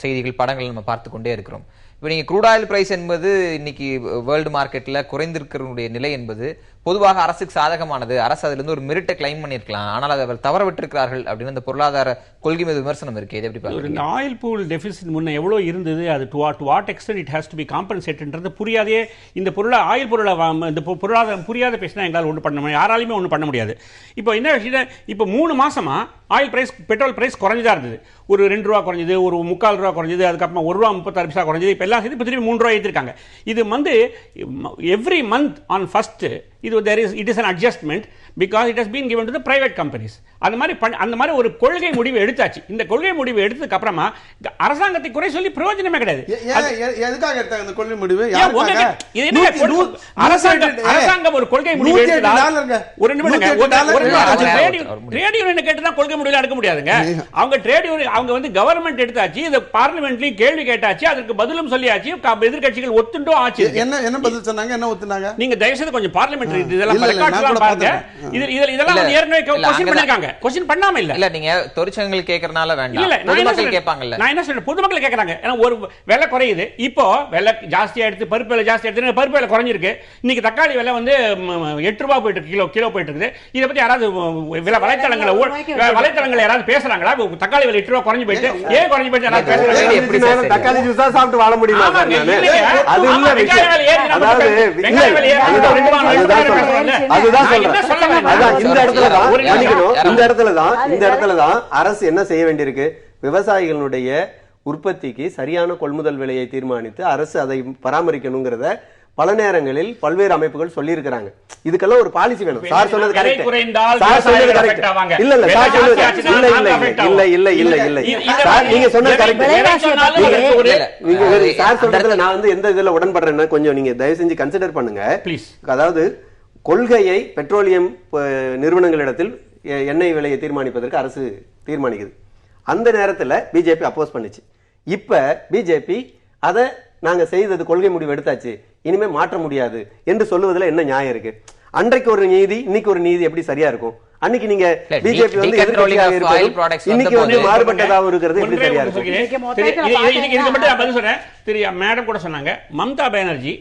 செய்திகள், படங்கள் நம்ம பார்த்து கொண்டே இருக்கிறோம். இப்போ நீங்கள் க்ரூட் ஆயில் பிரைஸ் என்பது இன்னைக்கு வேர்ல்டு மார்க்கெட்டில் குறைந்திருக்கிற நிலை என்பது பொதுவாக அரசுக்கு சாதகமானது. அரசு அதிலிருந்து ஒரு மெரிட்டை கிளைம் பண்ணியிருக்கலாம், ஆனால் அதை அவர் தவற விட்டிருக்கிறார்கள் அப்படின்னு அந்த பொருளாதார கொள்கை மீது விமர்சனம் இருக்கு. இது எப்படி பாருங்க? இந்த ஆயில் பூல் டெபிசிட் முன்ன எவ்வளோ இருந்தது, அது to what extent it has to be காம்பன்சேட்டன்றது புரியாதே. இந்த ஆயில் பொருளை இந்த பொருளாதாரம் புரியாத பேசினா எங்களால் ஒன்றும் பண்ண முடியாது, யாராலையுமே ஒன்றும் பண்ண முடியாது. இப்போ என்ன விஷயம், இப்போ 3 மாசமா ஆயில் பிரைஸ், பெட்ரோல் பிரைஸ் குறைஞ்சுதான் இருந்தது. ஒரு 2 ரூபா குறைஞ்சது, ஒரு 3/4 ரூபா குறைஞ்சது, அதுக்கப்புறமா 1 ரூபா 36 பைசா குறைஞ்சது. இப்போ எல்லாம் சேர்த்து இப்போ திரும்பி 3 ரூபா ஏற்றிருக்காங்க. இது வந்து every month on first it is an adjustment because it has been given to the private companies. அந்த மாதிரி ஒரு கொள்கை முடிவு எடுத்தாச்சு. இந்த கொள்கை முடிவு எடுத்ததுக்கு அப்புறமா அரசாங்கத்தை குறை சொல்லி பிரயோஜனமே கிடையாது. எதுக்காக எடுத்தாங்க இந்த கொள்கை முடிவு? அரசாங்கம் ஒரு கொள்கை முடிவு எடுத்தா ஒரு ட்ரேட் யூனியன் கேட்டு தான் கொள்கை முடிவு எடுக்க முடியாதுங்க. அவங்க ட்ரேட் யூனியன், அவங்க வந்து கவர்மெண்ட் எடுத்தாச்சு, இத பார்லிமெண்ட்லயும் கேள்வி கேட்டாச்சு, அதற்கு பதிலும் சொல்லியாச்சு, எதிர்க்கட்சிகள் ஒத்துண்டோ ஆச்சு. என்ன பதில் சொன்னாங்க, என்ன ஒத்துனாங்க? நீங்க தயவு செய்து கொஞ்சம் பார்லிமெண்ட் இதெல்லாம் ரெக்கார்ட்ஸ்லாம் பாருங்க. இதெல்லாம் ஏற்கனவே क्वेश्चन பண்ணிருக்காங்க. क्वेश्चन பண்ணாம இல்ல நீங்க தொழிற்சங்கங்கள் கேக்குறனால வேண்டாம், இல்ல பொதுமக்கள் கேட்பாங்கல்ல. நான் என்ன சொல்றேன், பொதுமக்கள் கேக்குறாங்க. ஏன்னா ஒரு விலை குறையுது, இப்போ விலை ஜாஸ்தியா எடுத்து பருப்பு விலை ஜாஸ்தியா எடுத்து பருப்பு விலை குறைஞ்சிருக்கு. இன்னைக்கு தக்காளி விலை வந்து 8 ரூபாய் போயிட்டு இருக்கு, கிலோ போயிட்டு இருக்குது. இத பத்தி யாராவது வலைத்தளங்கள் யாராவது பேசுறாங்களா? தக்காளி விலை 8 ரூபாய் குறைஞ்சு போயிட்டு ஏன் குறைஞ்சு போயிட்டு யாராவது பேசுறாங்க? எப்படி நான் தக்காளி ஜூஸ் தான் சாப்பிட்டு வாழ முடியுமா? அது இல்ல விஷயம். அதாவது அதுதான் சொல்றேன். அதான் இந்த இடத்துல தான் அரசு என்ன செய்ய வேண்டியிருக்கு? விவசாயிகளுடைய உற்பத்திக்கு சரியான கொள்முதல் விலையை தீர்மானித்து அரசு அதை பராமரிக்கணுங்கிறத பல நேரங்களில் பல்வேறு அமைப்புகள் சொல்லி இருக்கிறாங்க. இதுக்கெல்லாம் ஒரு பாலிசி வேணும். சார் சொன்னது கரெக்ட். சார் சொன்னது கரெக்ட். இல்ல இல்ல சார் சொன்னது இல்ல சார் நீங்க சொன்னது கரெக்ட். நீங்க சார் சொல்றதுல நான் வந்து எந்த இதுல உடன்படுறேன்னா கொஞ்சம் நீங்க தயவு செஞ்சு கன்சிடர் பண்ணுங்க ப்ளீஸ். அதாவது கொள்கையை பெட்ரோலியம் நிறுவனங்களிடத்தில் எண்ணெய் விலையை தீர்மானிப்பதற்கு அரசு தீர்மானிக்குது. அந்த நேரத்துல பிஜேபி அப்போஸ் பண்ணுச்சு. இப்ப பிஜேபி அதை நாங்க செய்தது கொள்கை முடிவு எடுத்தாச்சு, இனிமே மாற்ற முடியாது என்று சொல்லுவதில் என்ன நியாயம் இருக்கு? அன்றைக்கு ஒரு நீதி, இன்னைக்கு ஒரு நீதி எப்படி சரியா இருக்கும்? அன்னைக்கு நீங்க பிஜேபி வந்து எதிர்க்கட்சியாக இருப்பது இன்னைக்கு வந்து மாறுபட்டதாக இருக்கிறது எப்படி சரியா இருக்கும்? இதுக்கு மட்டும் நான் பதில் சொல்றேன். திரு மேடம் கூட சொன்னாங்க, மம்தா பானர்ஜி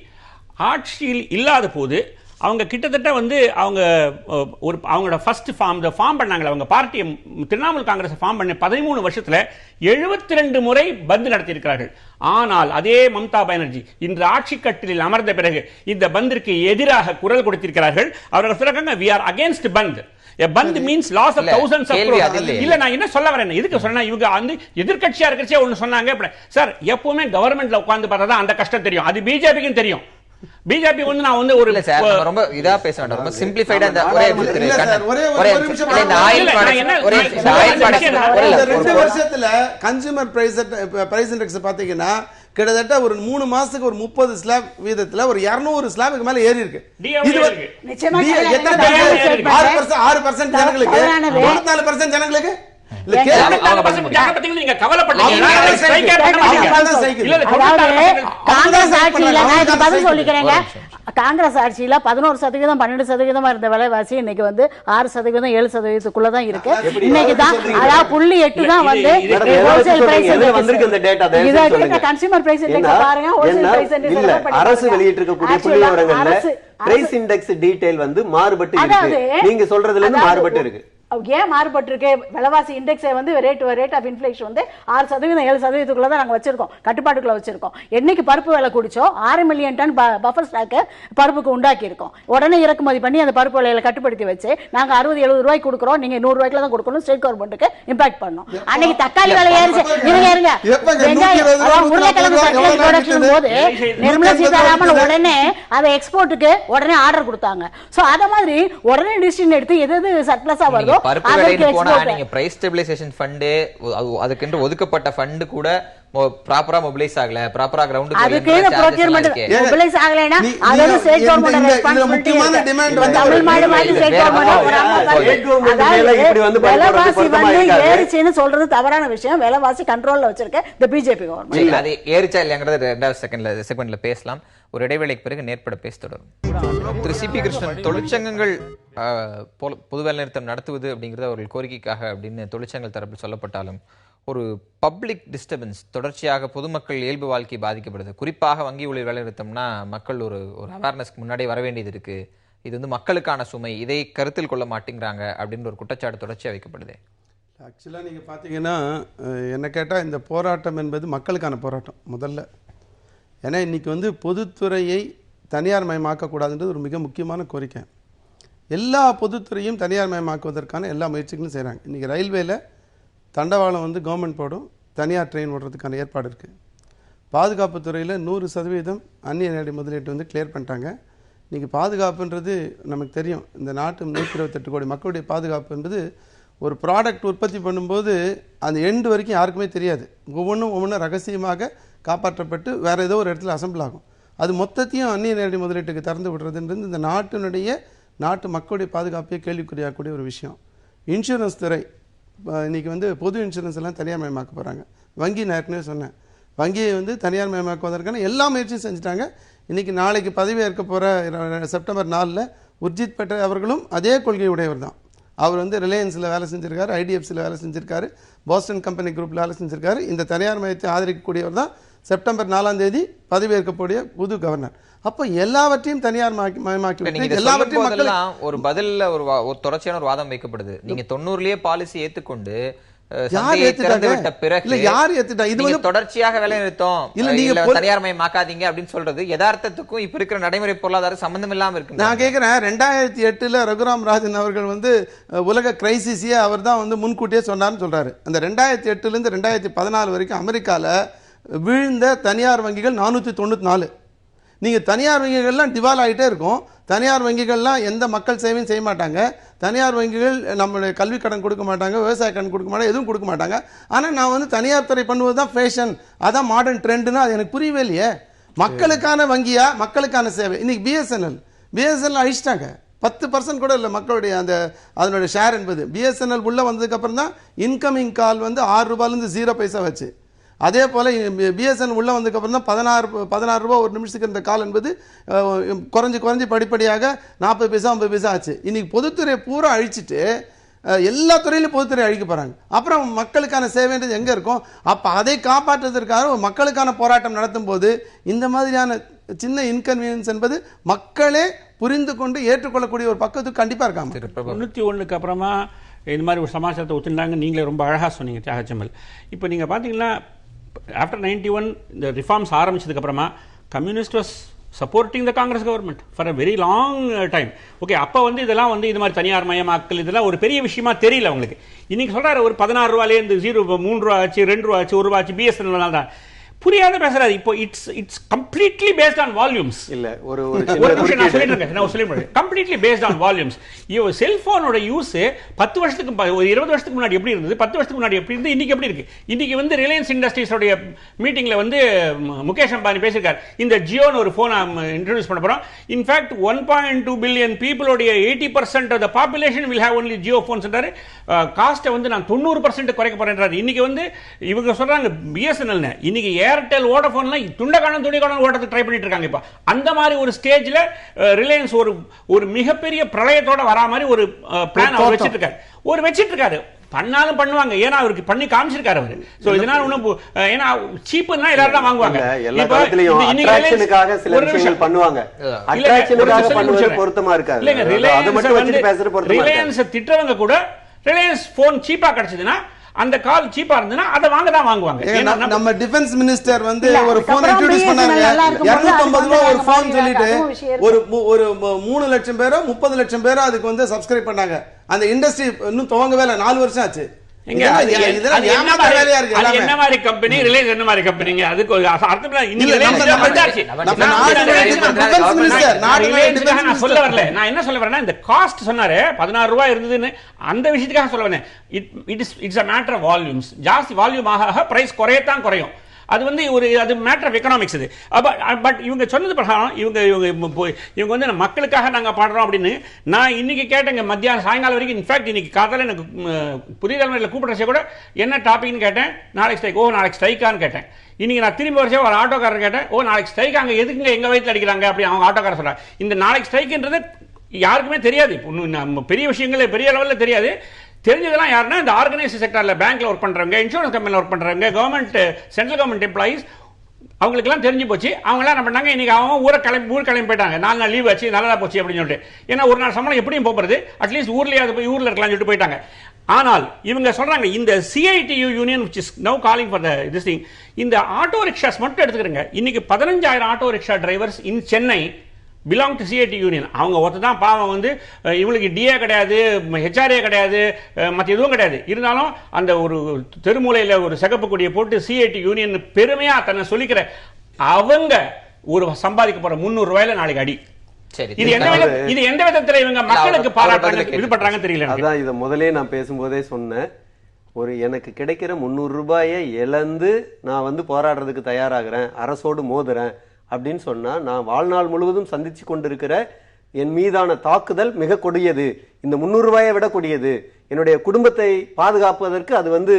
ஆட்சியில் இல்லாத போது அவங்க கிட்டத்தட்ட வந்து அவங்களோட ஃபர்ஸ்ட் ஃபார்ம் பண்ணாங்க. அவங்க பார்ட்டி திரிணாமுல் காங்கிரஸ் ஃபார்ம் பண்ண 13 வருஷத்துல 72 முறை பந்த் நடத்தியிருக்கிறார்கள். ஆனால் அதே மம்தா பானர்ஜி இன்று ஆட்சி கட்டிலில் அமர்ந்த பிறகு இந்த பந்திற்கு எதிராக குரல் கொடுத்திருக்கிறார்கள். அவர்கள் சொல்றாங்க we are against bandh. A band means loss of thousands of crores. இல்ல நான் என்ன சொல்ல வரேன், இதுக்கு சொன்னா இவங்க வந்து எதிர்க்கட்சியா இருக்கச்சே ஒன்னு சொன்னாங்க. சார் எப்பவுமே கவர்மெண்ட்ல உட்கார்ந்து பார்த்தா அந்த கஷ்டம் தெரியும், அது பிஜேபிக்கும் தெரியும். பிஜேபி வந்து நான் வந்து ஒரு ரொம்ப இதா பேச வேண்டாம், ரொம்ப சிம்பிளிஃபைடா இந்த ஒரே நிமிஷம். இந்த 2 வருஷத்துல கன்சூமர் பிரைஸ் இண்டெக்ஸ் பாத்தீங்கன்னா கிட்டத்தட்ட ஒரு 3 மாசத்துக்கு ஒரு 30 ஸ்லாப் வீதத்துல ஒரு 200 ஸ்லாபுக்கு மேல ஏறி இருக்கு. இது 6% ஜனங்களுக்கு, 94% ஜனங்களுக்கு காங்கிரஸ் ஆட்சியில 11%, 12% இருந்த விலைவாசி இன்னைக்கு வந்து 6%, 7%க்குள்ளதான் இருக்கு. இன்னைக்கு தான் அதாவது 0.8 தான் வந்து wholesale price. Consumer price index பாருங்க, ஹோல்சேல் பிரைஸ் இண்டெக்ஸ் அரசு வெளியிட்டிருக்கக்கூடிய புள்ளிவிவரங்கள்ல பிரைஸ் இண்டெக்ஸ் டீடைல் வந்து மாறுபட்டு இருக்கு. நீங்க சொல்றதுல இருந்து மாறுபட்டு இருக்கு. ஏன் மாறுபட்டிருக்கு? விலைவாசி இண்டெக்ஸை வந்து ரேட் ஆஃப் இன்ஃப்ளேஷன் வந்து 6%, 7%க்குள்ள தான் நாங்க வச்சிருக்கோம், கட்டுப்பாட்டுக்குள்ள வச்சிருக்கோம். என்னைக்கு பருப்பு விலை குடிச்சோ 6 மில்லியன் டன் பஃபர் ஸ்டாக் பருப்புக்கு உண்டாக்கி இருக்கோம். உடனே இறக்குமதி பண்ணி அந்த பருப்பு விலையில கட்டுப்படுத்தி வச்சு நாங்க 60-70 ரூபாய்க்கு கொடுக்குறோம், நீங்க 100 ரூபாய்க்குல தான் கொடுக்கணும் ஸ்டேட் கவர்மெண்ட்டுக்கு இம்பாக்ட் பண்ணோம். அன்னைக்கு தக்காளி விலை ஏறிச்சு. இருங்க உருளைக்கிழங்கு ப்ரொடக்ஷன் போது நிர்மலா சீதாராமன் உடனே அதை எக்ஸ்போர்ட்டுக்கு உடனே ஆர்டர் கொடுத்தாங்க. சோ அத மாதிரி உடனே டிசிஷன் எடுத்து எது சர்ப்ளஸா வருதோ பருப்பு விலைக்கு போனா நீங்க பிரைஸ் ஸ்டெபிலைசேஷன் ஃபண்ட் அதுக்கு ஒதுக்கப்பட்ட ஃபண்ட் கூட ப்ராப்பரா மொபிலைஸ் ஆகல, ப்ராப்பரா கிரவுண்ட் அதுக்கு ப்ரொக்யூர்மென்ட் மொபிலைஸ் ஆகலைனா அதோட ஸ்டேட் கவர்மெண்ட் ரெஸ்பான்சிபிலிட்டி. முக்கியமான டிமாண்ட் வந்து தமிழ்நாடு மாதிரி ஸ்டேட் கவர்மெண்ட் மேல இப்படி வந்து விலைவாசி வந்து ஏறிச்சுன்னு சொல்றது தவறான விஷயம். விலைவாசி கண்ட்ரோல்ல வச்சிருக்க இந்த பிஜேபி கவர்மெண்ட். அது ஏறிச்சா இல்லங்கறது ரெண்டாவது செகண்ட்ல பேசலாம். ஒரு இடைவேளைக்கு பிறகு நேர்பட பேச தொடரும். திரு சிபி கிருஷ்ணன், தொழிற்சங்கங்கள் பொது வேலை நிறுத்தம் நடத்துவது அப்படிங்கிறது அவர்கள் கோரிக்கைக்காக அப்படின்னு தொழிற்சங்கங்கள் தரப்பில் சொல்லப்பட்டாலும் ஒரு பப்ளிக் டிஸ்டர்பன்ஸ் தொடர்ச்சியாக பொதுமக்கள் இயல்பு வாழ்க்கை பாதிக்கப்படுது. குறிப்பாக வங்கி ஊழியர் வேலை நிறுத்தம்னா மக்கள் ஒரு அவேர்னஸ்க்கு முன்னாடி வர வேண்டியது இருக்கு, இது வந்து மக்களுக்கான சுமை, இதை கருத்தில் கொள்ள மாட்டேங்கிறாங்க அப்படின்னு ஒரு குற்றச்சாட்டு தொடர்ச்சியாக வைக்கப்படுது. ஆக்சுவலாக நீங்கள் பார்த்தீங்கன்னா என்ன கேட்டால் இந்த போராட்டம் என்பது மக்களுக்கான போராட்டம் முதல்ல. ஏன்னா இன்றைக்கி வந்து பொதுத்துறையை தனியார் மயமாக்கக்கூடாதுன்றது ஒரு மிக முக்கியமான கோரிக்கை. எல்லா பொதுத்துறையும் தனியார் மயமாக்குவதற்கான எல்லா முயற்சிகளும் செய்கிறாங்க. இன்றைக்கி ரயில்வேல தண்டவாளம் வந்து கவர்மெண்ட் போடும், தனியார் ட்ரெயின் ஓடுறதுக்கான ஏற்பாடு இருக்குது. பாதுகாப்புத் துறையில் 100% அந்நிய நேரடி முதலீட்டு வந்து கிளியர் பண்ணிட்டாங்க. இன்றைக்கி பாதுகாப்புன்றது நமக்கு தெரியும், இந்த நாட்டு 128 கோடி மக்களுடைய பாதுகாப்பு என்பது ஒரு ப்ராடக்ட் உற்பத்தி பண்ணும்போது அந்த எண்டு வரைக்கும் யாருக்குமே தெரியாது. ஒவ்வொன்றும் ரகசியமாக காப்பாற்றப்பட்டு வேறு ஏதோ ஒரு இடத்துல அசம்பிள் ஆகும். அது மொத்தத்தையும் அந்நிய நேரடி முதலீட்டுக்கு திறந்து விடுறதுன்றது இந்த நாட்டு மக்களுடைய பாதுகாப்பையே கேள்விக்குறியாகக்கூடிய ஒரு விஷயம். இன்சூரன்ஸ் துறை இன்றைக்கி வந்து பொது இன்சூரன்ஸ் எல்லாம் தனியார் மயமாக்க போகிறாங்க. வங்கி நான் ஏற்கனவே சொன்னேன், வங்கியை வந்து தனியார் மயமாக்குவதற்கான எல்லா முயற்சியும் செஞ்சுட்டாங்க. இன்றைக்கி நாளைக்கு பதவி ஏற்க போகிற செப்டம்பர் 4 உர்ஜித் பட்டேல் அவர்களும் அதே கொள்கை உடையவர் தான். அவர் வந்து ரிலையன்ஸில் வேலை செஞ்சிருக்காரு, ஐடிஎஃப்சியில் வேலை செஞ்சிருக்காரு, பாஸ்டன் கம்பெனி குரூப்பில் வேலை செஞ்சிருக்காரு. இந்த தனியார் மையத்தை ஆதரிக்கக்கூடியவர் தான் செப்டம்பர் 4 பதவியேற்கக்கூடிய புது கவர்னர். அப்போ எல்லாவற்றையும் தனியார் மயமாக்கி எல்லாவற்றையும் மக்கள் ஒரு பதில்ல ஒரு தொடர்ச்சியான ஒரு வாதம் வைக்கப்படுது. நீங்க 90லயே பாலிசி ஏத்துக்கொண்டு யார் ஏத்துட்டாங்க? பிறகு இல்ல யார் ஏத்துட்டா? இது வந்து தொடர்ச்சியாக வேலை நிறுத்தம் இல்ல நீங்க தனியார் மயமாக்காதீங்க அப்படின்னு சொல்றது யதார்த்தத்துக்கும் இப்ப இருக்கிற நடைமுறை பொருளாதார சம்பந்தம் இல்லாம இருக்கு. நான் கேட்கிறேன், 2008 ரகுராம் ராஜன் அவர்கள் வந்து உலக கிரைசிஸையே அவர் தான் வந்து முன்கூட்டியே சொன்னார்னு சொல்றாரு. அந்த 2008 இருந்து 2014 வரைக்கும் அமெரிக்கால வீழ்ந்த தனியார் வங்கிகள் 494. நீங்க தனியார் வங்கிகள்லாம் டிவால் ஆகிட்டே இருக்கும். தனியார் வங்கிகள்லாம் எந்த மக்கள் சேவையும் செய்ய மாட்டாங்க. தனியார் வங்கிகள் நம்மளுடைய கல்வி கடன் கொடுக்க மாட்டாங்க, விவசாய கடன் கொடுக்க மாட்டாங்க, எதுவும் கொடுக்க மாட்டாங்க. ஆனால் நான் வந்து தனியார் துறை பண்ணுவது தான் ஃபேஷன், அதான் மாடர்ன் ட்ரெண்டுன்னு அது எனக்கு புரியவே இல்லையே. மக்களுக்கான வங்கியா, மக்களுக்கான சேவை. இன்னைக்கு பிஎஸ்என்எல் அழிச்சிட்டாங்க. 10% கூட இல்லை மக்களுடைய அதனுடைய ஷேர் என்பது. பிஎஸ்என்எல் உள்ள வந்ததுக்கு அப்புறம் தான் இன்கமிங் கால் வந்து 6 ரூபாயிலிருந்து 0 பைசா வச்சு. அதே போல பிஎஸ்என்எல் உள்ள வந்ததுக்கு அப்புறம் தான் 16 ரூபாய் ஒரு நிமிஷத்துக்கு இந்த கால் என்பது குறைஞ்சி படிப்படியாக 40 பைசா 50 பைசா ஆச்சு. இன்னைக்கு பொதுத்துறை பூரா அழிச்சிட்டு எல்லா துறையிலும் பொதுத்துறை அழிக்க போறாங்க. அப்புறம் மக்களுக்கான சேவைன்றது எங்க இருக்கும்? அப்ப அதை காப்பாற்றுவதற்காக ஒரு மக்களுக்கான போராட்டம் நடத்தும் போது இந்த மாதிரியான சின்ன இன்கன்வீனியன்ஸ் என்பது மக்களே புரிந்து கொண்டு ஏற்றுக்கொள்ளக்கூடிய ஒரு பக்கத்துக்கு கண்டிப்பா இருக்காங்க. 91க்கு அப்புறமா இந்த மாதிரி ஒரு சமாச்சாரத்தை ஒத்துண்டாங்க. நீங்களே ரொம்ப அழகாக சொன்னீங்க தியாகச்செம்மல். இப்போ நீங்கள் பார்த்தீங்கன்னா ஆஃப்டர் 91 இந்த ரிஃபார்ம்ஸ் ஆரம்பிச்சதுக்கு அப்புறமா communist was supporting the Congress government for a very long time. Okay, அப்போ வந்து இதெல்லாம் வந்து இது மாதிரி தனியார் மயமாக்கல் இதெல்லாம் ஒரு பெரிய விஷயமா தெரியல அவங்களுக்கு. இன்னைக்கு சொல்றாரு ஒரு 16 ரூபாயிலேருந்து 3 ரூபா ஆச்சு, 2 ரூபா ஆச்சு, 1 ரூபா ஆச்சு, பிஎஸ்என்எல் தான் புரியாத பேசுறாரு. இப்போ it's completely based on volumes. இல்ல ஒரு நிமிஷம் நான் சொல்லிடுறேன். Completely based on volumes. இவ செல்போனோட யூஸ் 10 வருஷத்துக்கு ஒரு 20 வருஷத்துக்கு முன்னாடி எப்படி இருந்தது, 10 வருஷத்துக்கு முன்னாடி எப்படி இருந்து, இன்னைக்கு எப்படி இருக்கு? இன்னைக்கு வந்து ரிலையன்ஸ் இண்டஸ்ட்ரீஸோட மீட்டிங்ல வந்து முகேஷ் அம்பானி பேசியிருக்காரு, இந்த ஜியோன்னு ஒரு போன் இன்ட்ரோடியூஸ் பண்ண போறோம். இன்ஃபேக்ட் 1.2 பில்லியன் பீப்புளோடைய 80% of the population will have only Jio phones. காஸ்ட்டை வந்து நான் 90% குறைக்க போறேன்றாரு. இன்னைக்கு வந்து இவங்க சொல்றாங்க பிஎஸ்என்எல், இன்னைக்கு ஏர்டெல் வோடஃபோன்லாம் துண்டகானம் ஓட்டத்துக்கு ட்ரை பண்ணிட்டு இருக்காங்க. இப்ப அந்த மாதிரி ஒரு ஸ்டேஜ்ல ரிலையன்ஸ் ஒரு மிகப்பெரிய பிரளயத்தோட வரா மாதிரி ஒரு பிளான் அவர் வச்சிட்டு இருக்காரு. பண்ணாலும் பண்ணுவாங்க, ஏன்னா அவருக்கு பண்ணி காமிச்சிருக்காரு அவரு. சோ இதனால ஒண்ணும் ஏன்னா சீப்னா எல்லாரும் தான் வாங்குவாங்க. எல்லா காலத்துலயும் அட்ராக்ஷனுக்காக சில விஷயங்கள் பண்ணுவாங்க, அட்ராக்ஷனுக்காக பண்ணுவது பொருத்தமா இருக்காது. இல்லங்க, ரிலையன்ஸ் திட்டவங்க கூட ரிலையன்ஸ் போன் சீப்பா கிடைச்சதுன்னா, அந்த கால் சீப்பா இருந்ததுன்னா அதை வாங்குவாங்க. நம்ம டிஃபென்ஸ் மினிஸ்டர் வந்து ஒரு போன் இன்ட்ரோடியூஸ் பண்ணாங்க, 250 ரூபாய் ஒரு போன் சொல்லிட்டு ஒரு 3 லட்சம் பேரோ 30 லட்சம் பேரோ அதுக்கு வந்து சப்ஸ்கிரைப் பண்ணாங்க. அந்த இண்டஸ்ட்ரி இன்னும் துவங்கவே இல்லை, 4 வருஷம் ஆச்சு. என்ன மாதிரி கம்பெனி ரிலையன்ஸ், என்ன மாதிரி கம்பெனிங்க? அதுக்கு நான் சொல்ல வரல. நான் என்ன சொல்ல வரேன்னா, இந்த காஸ்ட் சொன்னாரு 16 ரூபாய் இருந்ததுன்னு, அந்த விஷயத்துக்காக சொல்ல வரேன். It's a matter of volumes. ஜாஸ்தி வால்யூம் ஆக பிரைஸ் குறையத்தான் குறையும். அது வந்து அது மேட்டர் ஆஃப் எக்கனாமிக்ஸ். இது பட் இவங்க சொன்னது பிரகாரம் இவங்க வந்து மக்களுக்காக நாங்க பாடுறோம் அப்படின்னு நான் இன்னைக்கு கேட்டேங்க. மத்தியானம் சாயங்காலம் வரைக்கும், இன்ஃபேக்ட் இன்னைக்கு காலையில் எனக்கு புதிய தலைமையில் கூப்பிடுறச்சே கூட என்ன டாபிக்னு கேட்டேன். நாளைக்கு ஸ்ட்ரைக். நாளைக்கு ஸ்ட்ரைக்கான்னு கேட்டேன். இன்னைக்கு நான் திரும்பி வருஷம் ஒரு ஆட்டோக்காரர் கேட்டேன், நாளைக்கு ஸ்ட்ரைக், அங்கே எதுக்குங்க எங்க வயிற்றுல அடிக்கிறாங்க அப்படி அவங்க ஆட்டோக்காரர் சொல்றாங்க. இந்த நாளைக்கு ஸ்ட்ரைக்ன்றது யாருக்குமே தெரியாது. நம்ம பெரிய விஷயங்களே பெரிய லெவலில் தெரியாது. தெரிஞ்சதெல்லாம் யாருன்னா இந்த ஆர்கனைஸ்ட் செக்டர்ல பேங்க்ல ஒர்க் பண்றவங்க, இன்சூரன்ஸ் கம்பெனில ஒர்க் பண்றவங்க, கவர்மெண்ட் சென்ட்ரல் கவர்மெண்ட் எம்ப்ளாயிஸ், அவங்களுக்குலாம் தெரிஞ்சு போச்சு. அவங்க எல்லாம் என்ன பண்ணாங்க, இன்னைக்கு அவங்க ஊர் கிளம்பி போயிட்டாங்க. 4 நாள் லீவ் வச்சு நல்லதா போச்சு அப்படின்னு சொல்லிட்டு. ஏன்னா ஒரு நாள் சம்பளம் எப்படியும் போறது, அட்லீஸ்ட் ஊர்லயாவது போய் ஊர்ல இருக்கலாம்னு சொல்லிட்டு போயிட்டாங்க. ஆனால் இவங்க சொல்றாங்க இந்த CITU union which is now calling for this thing, இந்த ஆட்டோ ரிக்ஷாஸ் மட்டும் எடுத்துக்கிறங்க. இன்னைக்கு 15,000 auto rickshaw drivers in Chennai belong to CITU union. அவங்க ஒருத்தர் தான் பாவம் வந்து இவங்களுக்கு DA கிடையாது, HRA கிடையாது, மற்ற எதுவும் கிடையாது. இருந்தாலும் அந்த ஒரு தெருமூலையில் ஒரு சிகப்பு கொடியை போட்டு CITU யூனியன் பெருமையா தன்னை சொல்லிக்கிற அவங்க ஒரு சம்பாதிக்க போற 300 ரூபாயில நாளைக்கு அடி. இது எந்த விதத்துல இவங்க மக்களுக்கு பாராட்டுறாங்க, இது பண்றாங்க தெரியல. அதான் இதை முதலே நான் பேசும்போதே சொன்னேன். எனக்கு கிடைக்கிற 300 ரூபாயை இழந்து நான் வந்து போராடுறதுக்கு தயாராகிறேன், அரசோடு மோதுறேன் அப்படின்னு சொன்னா நான் வாழ்நாள் முழுவதும் சந்திச்சு கொண்டிருக்கிற என் மீதான தாக்குதல் மிக கொடியது, இந்த 300 ரூபாயை விட கொடியது, என்னுடைய குடும்பத்தை பாதுகாப்பதற்கு அது வந்து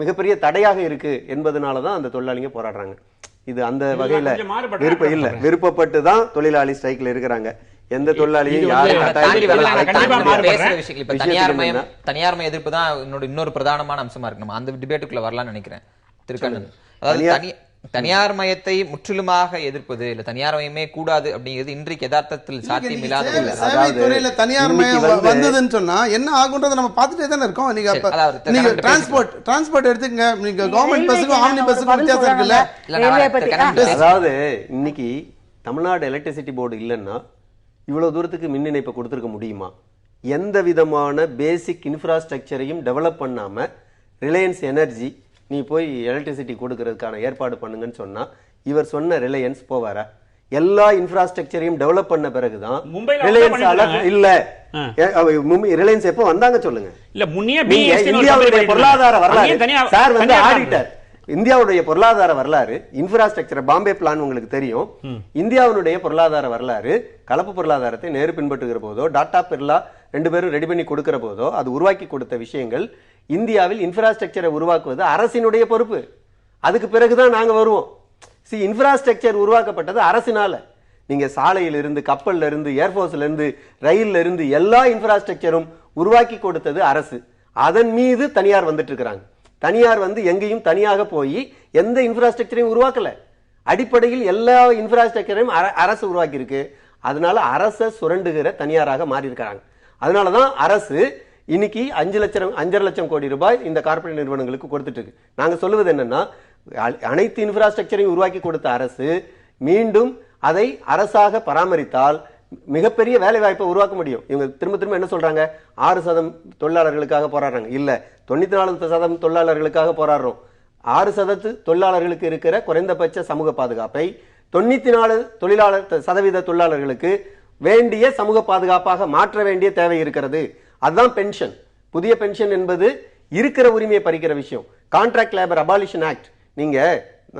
மிகப்பெரிய தடையாக இருக்கு என்பதனாலதான் அந்த தொழிலாளிங்க போராடுறாங்க. இது அந்த வகையில விருப்பப்பட்டு தான் தொழிலாளி ஸ்ட்ரைக்ல இருக்கிறாங்க. எந்த தொழிலாளியும் இது யாரும் வந்து தாண்டி கட்டாயப்படுத்தி வரலாம். வேலை கண்டிப்பா தாண்டி மாறுபடுறேன். பேசுற விஷயங்கள் இப்ப தனியார்மய எதிர்ப்பு தான் இன்னொரு பிரதானமான அம்சமா இருக்கு. நம்ம அந்த டிபேட்டுக்குள்ள வரலாம்னு நினைக்கிறேன் திருக்கண்ணன். அதாவது தனியார்மயத்தை முற்றிலுமாக எதிர்ப்பது இல்ல தனியார்மயமே கூடாது அப்படிங்கிறது இன்றைக்கு யதார்த்தத்தில் சாத்தியம் இல்லாத சேவை துறையில தனியார் மயம் வந்ததுன்னு சொன்னா என்ன ஆகுன்றதை நம்ம பார்த்துட்டே தானே இருக்கோம். நீங்க அப்ப நீங்க டிரான்ஸ்போர்ட் எடுத்துங்க, நீங்க கவர்மெண்ட் பஸ்ஸுக்கும் ஆம்னி பஸ்ஸுக்கும் வித்தியாசம் இருக்குல்ல. அதாவது இன்னைக்கு தமிழ்நாடு எலக்ட்ரிசிட்டி போர்டு இல்லைன்னா இவ்வளவு தூரத்துக்கு மின் இணைப்பை கொடுத்துருக்க முடியுமா? எந்த விதமான பேசிக் இன்ஃப்ராஸ்ட்ரக்சரையும் டெவலப் பண்ணாம ரிலையன்ஸ் எனர்ஜி நீ போய் எலக்ட்ரிசிட்டி கொடுக்கறதுக்கான ஏற்பாடு பண்ணுங்கன்னு சொன்னா இவர் சொன்ன ரிலையன்ஸ் போவாரா? எல்லா இன்ஃப்ராஸ்ட்ரக்சரையும் டெவலப் பண்ண பிறகுதான் ரிலையன்ஸ் எப்போ வந்தாங்க சொல்லுங்க. இல்ல முன்னிய இந்தியாவுடைய பொருளாதார வரலாறு சார் வந்து ஆடிட்டர். இந்தியாவுடைய பொருளாதார வரலாறு இன்ஃப்ராஸ்ட்ரக்சர் பாம்பே பிளான் உங்களுக்கு தெரியும். இந்தியாவுடைய பொருளாதார வரலாறு கலப்பு பொருளாதாரத்தை நேரு பின்பற்றுகிற போதோ டாடா பிர்லா 2 பேரும் ரெடி பண்ணி கொடுக்கிற போதோ அது உருவாக்கி கொடுத்த விஷயங்கள். இந்தியாவில் இன்ஃப்ராஸ்ட்ரக்சரை உருவாக்குவது அரசினுடைய பொறுப்பு. அதுக்கு பிறகுதான் நாங்க வருவோம். இன்ஃப்ராஸ்ட்ரக்சர் உருவாக்கப்பட்டது அரசினால. நீங்க சாலையில இருந்து கப்பல்ல இருந்து ஏர்போர்ஸ்ல இருந்து ரயில்ல இருந்து எல்லா இன்ஃப்ராஸ்ட்ரக்சரும் உருவாக்கி கொடுத்தது அரசு. அதன் மீது தனியார் வந்துட்டு இருக்காங்க. தனியார் வந்து எங்கேயும் தனியாக போய் எந்த இன்ஃப்ராஸ்ட்ரக்சரையும் உருவாக்கல. அடிப்படையில் எல்லா இன்ஃப்ராஸ்ட்ரக்சரையும் அரசு உருவாக்கி இருக்கு. அதனால அரசை சுரண்டுகிற தனியாராக மாறி இருக்காங்க. அதனாலதான் அரசு இன்னைக்கு 5 லட்சம் கோடி ரூபாய் இந்த கார்ப்பரேட் நிறுவனங்களுக்கு கொடுத்துட்டு இருக்கு. நாங்க சொல்லுவது என்னன்னா அனைத்து இன்ஃப்ராஸ்ட்ரக்சரையும் உருவாக்கி கொடுத்த அரசு மீண்டும் அதை அரசாக பராமரித்தால் மிகப்பெரிய வேலை வாய்ப்பை உருவாக்க முடியும். இவங்க திரும்ப என்ன சொல்றாங்க? 6% தொழிலாளர்களுக்காக போராடுறாங்க. இல்ல 94% தொழிலாளர்களுக்காக போராடுறோம். 6% தொழிலாளர்களுக்கு இருக்கிற குறைந்தபட்ச சமூக பாதுகாப்பை 94% தொழிலாளர்களுக்கு வேண்டிய சமூக பாதுகாப்பாக மாற்ற வேண்டிய தேவை இருக்கிறது. அதுதான் பென்ஷன். புதிய பென்ஷன் என்பது இருக்கிற உரிமையை பறிக்கிற விஷயம். Contract labour abolition act. நீங்க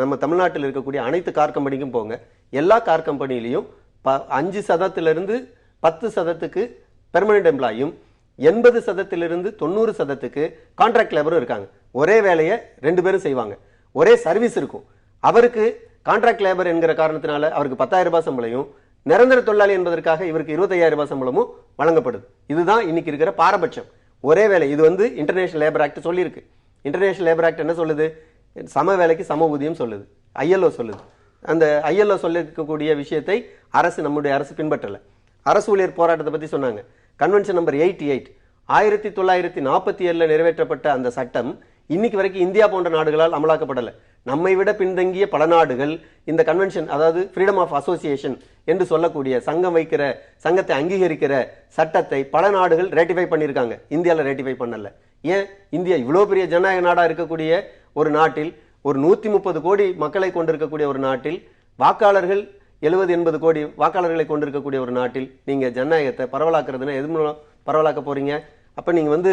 நம்ம தமிழ்நாட்டில் இருக்கக்கூடிய அனைத்து கார் கம்பெனிக்கும் போங்க. எல்லா கார் கம்பெனிலையும் 5% 10% பெர்மனன்ட் எம்ப்ளாயும் 80% 90% கான்ட்ராக்ட் லேபரும் இருக்காங்க. ஒரே வேலையை 2 பேரும் செய்வாங்க. ஒரே சர்வீஸ் இருக்கும். அவருக்கு கான்ட்ராக்ட் லேபர் என்கிற காரணத்தினால அவருக்கு 10,000 ரூபாய் சம்பளையும், நிரந்தர தொழிலாளி என்பதற்காக இவருக்கு 25,000 ரூபாய் சம்பளமும் வழங்கப்படுது. இதுதான் இன்னைக்கு இருக்கிற பாரபட்சம். ஒரே வேலை. இது வந்து இன்டர்நேஷனல் லேபர் ஆக்ட் சொல்லியிருக்கு. இன்டர்நேஷனல் லேபர் ஆக்ட் என்ன சொல்லுது? சம வேலைக்கு சம ஊதியம் சொல்லுது. ILO சொல்லுது. அந்த ILO சொல்லிருக்கக்கூடிய விஷயத்தை நம்முடைய அரசு பின்பற்றல. அரசு ஊழியர் போராட்டத்தை பத்தி சொன்னாங்க. கன்வென்ஷன் நம்பர் 88 1947 நிறைவேற்றப்பட்ட அந்த சட்டம் இன்னைக்கு வரைக்கும் இந்தியா போன்ற நாடுகளால் அமலாக்கப்படல. நம்மை விட பின்தங்கிய பல நாடுகள் இந்த கன்வென்ஷன், அதாவது ஃப்ரீடம் ஆஃப் அசோசியேஷன் என்று சொல்லக்கூடிய சங்கத்தை அங்கீகரிக்கிற சட்டத்தை பல நாடுகள் ரேட்டிஃபை பண்ணியிருக்காங்க. இந்தியாவில் ரேட்டிஃபை பண்ணல. ஏன்? இந்தியா இவ்வளவு பெரிய ஜனநாயக நாடா இருக்கக்கூடிய ஒரு நாட்டில், ஒரு 130 கோடி மக்களை கொண்டிருக்கக்கூடிய ஒரு நாட்டில், வாக்காளர்கள் 70-80 கோடி வாக்காளர்களை கொண்டிருக்கக்கூடிய ஒரு நாட்டில் நீங்க ஜனநாயகத்தை பரவலாக்குறதுன்னா எது மூலம் பரவலாக்க போறீங்க? அப்ப நீங்க வந்து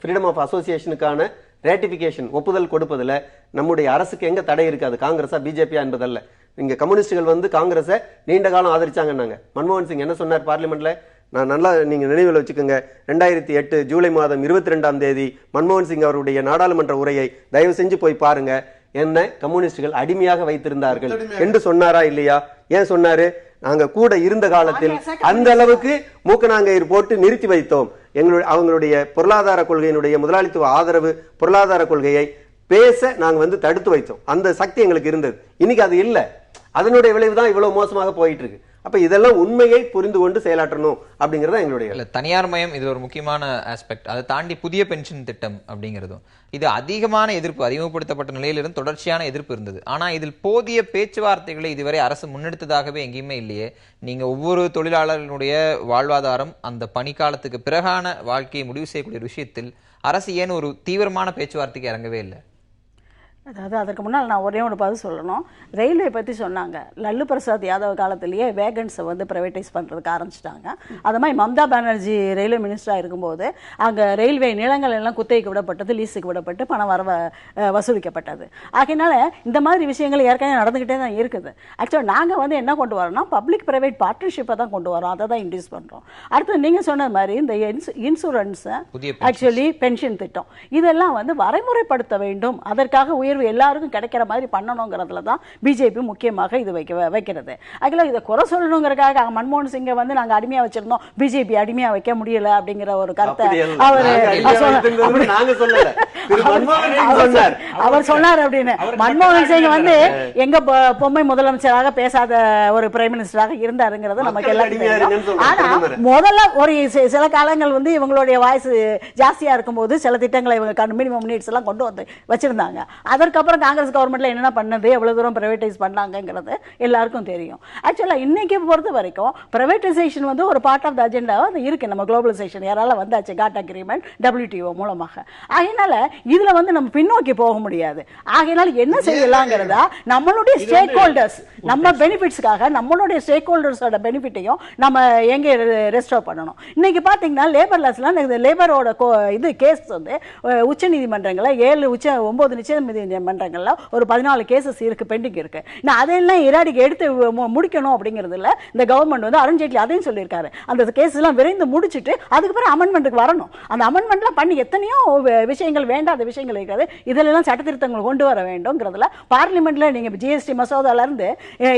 ஃப்ரீடம் ஆஃப் அசோசியேஷனுக்கான ரேட்டிபிகேஷன் ஒப்புதல் கொடுப்பதில் நம்முடைய அரசுக்கு எங்க தடை இருக்காது? காங்கிரஸா பிஜேபியா என்பதல்ல. இங்க கம்யூனிஸ்டுகள் வந்து காங்கிரஸை நீண்ட காலம் ஆதரிச்சாங்கன்னாங்க. மன்மோகன் சிங் என்ன சொன்னார் பார்லிமெண்ட்ல? நான் நல்லா நீங்க நினைவில் வச்சுக்கோங்க. 2008 ஜூலை மாதம் 22ஆம் தேதி மன்மோகன் சிங் அவருடைய நாடாளுமன்ற உரையை தயவு செஞ்சு போய் பாருங்க. என்ன கம்யூனிஸ்டுகள் அடிமையாக வைத்திருந்தார்கள் என்று சொன்னாரா இல்லையா? ஏன் சொன்னாரு? நாங்க கூட இருந்த காலத்தில் அந்த அளவுக்கு மூக்கநாங்கயிறு போட்டு நிறுத்தி வைத்தோம். அவங்களுடைய பொருளாதார கொள்கையினுடைய முதலாளித்துவ ஆதரவு பொருளாதார கொள்கையை பேச நாங்க வந்து தடுத்து வைத்தோம். அந்த சக்தி எங்களுக்கு இருந்தது. இன்னைக்கு அது இல்ல. அதனுடைய விளைவு தான் இவ்வளவு மோசமாக போயிட்டு இருக்கு. அப்ப இதெல்லாம் உண்மையை புரிந்து கொண்டு செயலாற்றணும் அப்படிங்கறத எங்களுடைய தனியார் மயம். இது ஒரு முக்கியமான ஆஸ்பெக்ட். அதை தாண்டி புதிய பென்ஷன் திட்டம் அப்படிங்கிறதும் இது அதிகமான எதிர்ப்பு அறிமுகப்படுத்தப்பட்ட நிலையிலிருந்து தொடர்ச்சியான எதிர்ப்பு இருந்தது. ஆனா இதில் போதிய பேச்சுவார்த்தைகளை இதுவரை அரசு முன்னெடுத்ததாகவே எங்கேயுமே இல்லையே. நீங்க ஒவ்வொரு தொழிலாளர்களுடைய வாழ்வாதாரம், அந்த பணிக்காலத்துக்கு பிறகான வாழ்க்கையை முடிவு செய்யக்கூடிய விஷயத்தில் அரசு ஏன் ஒரு தீவிரமான பேச்சுவார்த்தைக்கு இறங்கவே இல்லை? அதாவது அதற்கு முன்னால் நான் ஒரே ஒரு பதில் சொல்லணும். ரயில்வே பற்றி சொன்னாங்க. லல்லு பிரசாத் யாதவ் காலத்திலேயே வேகன்ஸை வந்து ப்ரைவேட்டைஸ் பண்ணுறதுக்கு ஆரம்பிச்சிட்டாங்க. அது மாதிரி மம்தா பானர்ஜி ரயில்வே மினிஸ்டராக இருக்கும்போது அங்கே ரயில்வே நிலங்கள் எல்லாம் குத்தகைக்கு விடப்பட்டது, லீஸுக்கு விடப்பட்டு பணம் வசூலிக்கப்பட்டது. ஆகையினால இந்த மாதிரி விஷயங்கள் ஏற்கனவே நடந்துக்கிட்டே தான் இருக்குது. ஆக்சுவலாக நாங்கள் வந்து என்ன கொண்டு வரோம்னா பப்ளிக் ப்ரைவேட் பார்ட்னர்ஷிப்பை தான் கொண்டு வரோம். அதை தான் இன்ட்ரடியூஸ் பண்ணுறோம். அடுத்து நீங்கள் சொன்ன மாதிரி இந்த இன்சூரன்ஸு, ஆக்சுவலி பென்ஷன் திட்டம், இதெல்லாம் வந்து வரைமுறைப்படுத்த வேண்டும். அதற்காக உயர்வு எல்லாருக்கும் கிடைக்கிற மாதிரி பண்ணணுங்கிறதுல தான் பிஜேபி முக்கியமாக இது வைக்கிறது. ஆக்சுவலாக இதை குறை சொல்லணுங்கிறதுக்காக மன்மோகன் சிங்கை வந்து நாங்கள் அடிமையாக வச்சிருந்தோம், பிஜேபி அடிமையாக வைக்க முடியல அப்படிங்கிற ஒரு கருத்தை அவர் சொன்னார் அப்படின்னு. மன்மோகன் சிங் வந்து எங்க பொம்மை முதலமைச்சராக பேசாத ஒரு பிரைம் மினிஸ்டராக இருந்தாருங்கிறது நமக்கு எல்லாருக்கும். ஆனா முதல்ல ஒரு சில காலங்கள் வந்து இவங்களுடைய வாய்ஸ் ஜாஸ்தியா இருக்கும்போது சில திட்டங்களை இவங்க மினிமம் நீட்ஸ் எல்லாம் கொண்டு வந்து வச்சிருந்தாங்க. அதற்கப்புறம் காங்கிரஸ் கவர்மெண்ட்ல என்ன பண்ணது, எவ்வளவு தூரம் பிரைவேடைஸ் பண்ணாங்கிறது எல்லாருக்கும் தெரியும். ஆக்சுவலா இன்னைக்கு பொறுத்த வரைக்கும் பிரைவேடைசேஷன் வந்து ஒரு பார்ட் ஆஃப் த அஜெண்டா இருக்கு. நம்ம குளோபலைசேஷன் யாரால வந்தாச்சு, காட் அக்ரிமெண்ட் WTO மூலமாக. அதனால இதுல வந்து நம்ம பின்னோக்கி போக முடியாது. ஆகையினால என்ன செய்யலாங்கிறதா நம்மளுடைய ஸ்டேக் ஹோல்டர்ஸ், நம்ம பெனிஃபிட்ஸ்க்காக நம்மளுடைய ஸ்டேக் ஹோல்டர்ஸோட பெனிஃபிட்டையும் நம்ம எங்க ரெஸ்டோர் பண்ணணும். இன்னைக்கு பாத்தீங்கன்னா லேபர் லாஸ்லாம் லேபரோட இது கேஸ் வந்து உச்ச நீதிமன்றங்கள்ல 9 நிச்சய நீதிமன்றங்கள்ல ஒரு 14 கேசஸ் இருக்கு, பெண்டிங் இருக்கு. நான் அதெல்லாம் இராடிக்கு எடுத்து முடிக்கணும் அப்படிங்கிறதுல இந்த கவர்மெண்ட் வந்து அருண் ஜேட்லி அதையும் சொல்லியிருக்காரு. அந்த கேஸ் எல்லாம் விரைந்து முடிச்சுட்டு அதுக்கப்புறம் அமெண்ட்மெண்ட்டுக்கு வரணும். அந்த அமெண்ட்மெண்ட்லாம் பண்ணி எத்தனையோ விஷயங்கள் வேண்டாத விஷயங்கள் இருக்கிறது, இதெல்லாம் சட்ட திருத்தங்கள் கொண்டு வர வேண்டும்ங்கிறதுல பார்லிமெண்ட்ல நீங்க ஜிஎஸ்டி மசோதால இருந்து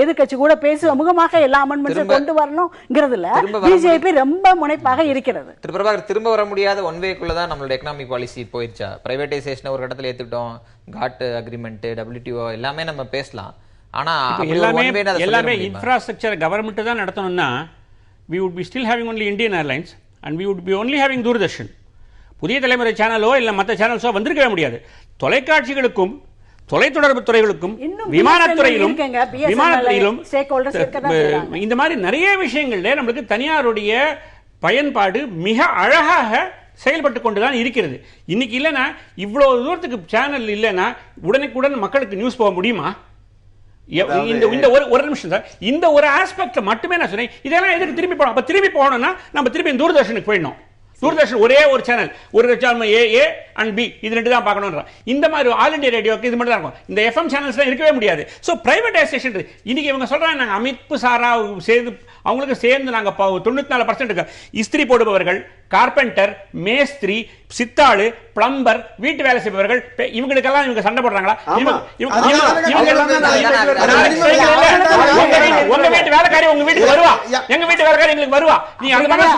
எதிர்க்கட்சி கூட பேசி சுமூகமாக எல்லா அமெண்ட்மெண்ட்ஸும் கொண்டு வரணும்ங்கிறதுல பிஜேபி ரொம்ப முனைப்பாக இருக்கிறது. திரும்ப வர முடியாத ஒன்வேக்குள்ள தான் நம்மளோட எக்கனாமிக் பாலிசி போயிடுச்சா? பிரைவேடைசேஷன் ஒரு கட்டத்தில் ஏத்துக்கிட்டோம், காட் அக்ரிமெண்ட், WTO எல்லாமே நம்ம பேசலாம். ஆனா எல்லாமே இன்ஃப்ராஸ்ட்ரக்சர் கவர்மெண்ட் தான் நடத்தணும்னா we would be still having only Indian Airlines and we would be only having Doordarshan. புதிய தலைமுறை சேனலோ இல்ல மற்ற சேனல்ஸோ வந்திருக்கவே முடியாது. தொலைக்காட்சிகளுக்கும் தொலைத்தொடர்பு துறைகளுக்கும் விமானத்துறையிலும் இந்த மாதிரி நிறைய விஷயங்கள்ல நம்மளுக்கு தனியாருடைய பயன்பாடு மிக அழகாக செயல்பட்டு கொண்டுதான் இருக்கிறது. இன்னைக்கு இல்லைன்னா இவ்வளவு தூரத்துக்கு சேனல் இல்லைன்னா உடனுக்குடன் மக்களுக்கு நியூஸ் போக முடியுமா? இந்த ஒரு நிமிஷம் சார், இந்த ஒரு ஆஸ்பெக்ட் மட்டுமே நான் சொன்னேன். இதெல்லாம் எதுக்கு திரும்பி போகணும்? அப்ப திரும்பி போகணும்னா நம்ம திரும்பி தூர்தர்ஷனுக்கு போயிடணும். தூர்தர்ஷன் ஒரே ஒரு சேனல், ஒரு சேனல் ஏ அண்ட் பி, இது ரெண்டு தான் பார்க்கணும். இந்த மாதிரி ஆல் இண்டியா ரேடியோக்கு இது மட்டும் தான் இருக்கும். இந்த FM சேனல்ஸ் இருக்கவே முடியாது. ஸோ பிரைவேடைசேஷன் இன்னைக்கு இவங்க சொல்றாங்க, நாங்கள் அமைப்பு சாரா சேர்ந்து அவங்களுக்கு சேர்ந்து நாங்கள் 94% இஸ்திரி போடுபவர்கள், கார்பெண்டர், மேஸ்திரி, சித்தாளு, பிளம்பர், வீட்டு வேலை செய்பவர்கள், இவங்களுக்கெல்லாம் இவங்க சண்டை போடுறாங்களா? உங்க வீட்டு வேலைக்காரி உங்க வீட்டுக்கு வருவா, எங்க வீட்டு வேலைக்காரி எங்களுக்கு வருவா. நீங்க அந்த மாதிரி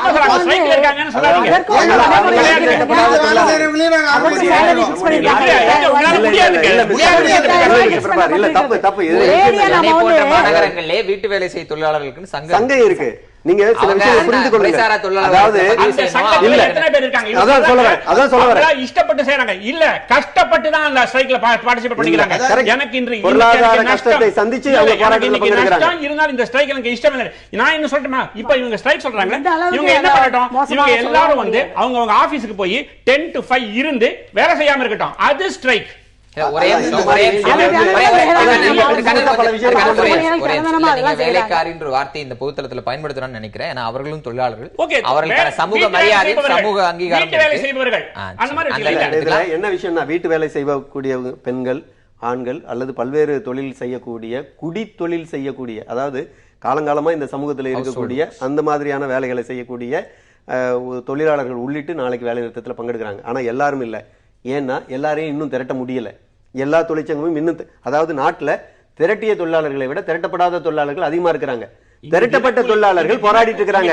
ஸ்ட்ரைக்ல இருக்காங்கன்னு சொல்லாதீங்க. மாநகரங்களிலே வீட்டு வேலை செய்யும் தொழிலாளர்களுக்கு சங்கம் இருக்கு. நீங்க சில விஷயம் புரிந்து கொள்ளுங்க. அதாவது இஷ்டப்பட்டு செய்றாங்க இல்ல, கஷ்டப்பட்டு தான் அந்த ஸ்ட்ரைக்ல பார்ட்டிசிபேட் பண்ணிக்கிறாங்க. எனக்கு இன்று பொருளாதார கஷ்டத்தை சந்திச்சு அவங்க போராட்டத்துல பங்கேற்கிறாங்க. இருந்தாலும் இந்த ஸ்ட்ரைக் எனக்கு இஷ்டம் இல்லை. நான் என்ன சொல்றேன், இப்ப இவங்க ஸ்ட்ரைக் சொல்றாங்க, இவங்க என்ன பண்ணட்டும்? இவங்க எல்லாரும் வந்து அவங்க ஆபீஸ்க்கு போய் 10 to 5 இருந்து வேலை செய்யாம இருக்கட்டும். அது ஸ்ட்ரைக். வார்த்தை இந்த பொதுத்தளத்துல பயன்படுத்தணும்னு நினைக்கிறேன். அவர்களும் தொழிலாளர்கள், அவர்களுக்கான சமூக மரியாதை, சமூக அங்கீகாரம். என்ன விஷயம்னா, வீட்டு வேலை செய்யக்கூடிய பெண்கள், ஆண்கள் அல்லது பல்வேறு தொழில் செய்யக்கூடிய, குடி தொழில் செய்யக்கூடிய, அதாவது காலங்காலமா இந்த சமூகத்தில் இருக்கக்கூடிய அந்த மாதிரியான வேலைகளை செய்யக்கூடிய தொழிலாளர்கள் உள்ளிட்டு நாளைக்கு வேலை நிறுத்தத்தில் பங்கெடுக்கிறாங்க. ஆனா எல்லாரும் இல்லை. ஏன்னா எல்லாரையும் இன்னும் திரட்ட முடியல. எல்லா தொழிற்சங்கமும் இன்னும், அதாவது நாட்டுல திரட்டிய தொழிலாளர்களை விட திரட்டப்படாத தொழிலாளர்கள் அதிகமா இருக்கிறாங்க. திரட்டப்பட்ட தொழிலாளர்கள் போராடிட்டு இருக்காங்க.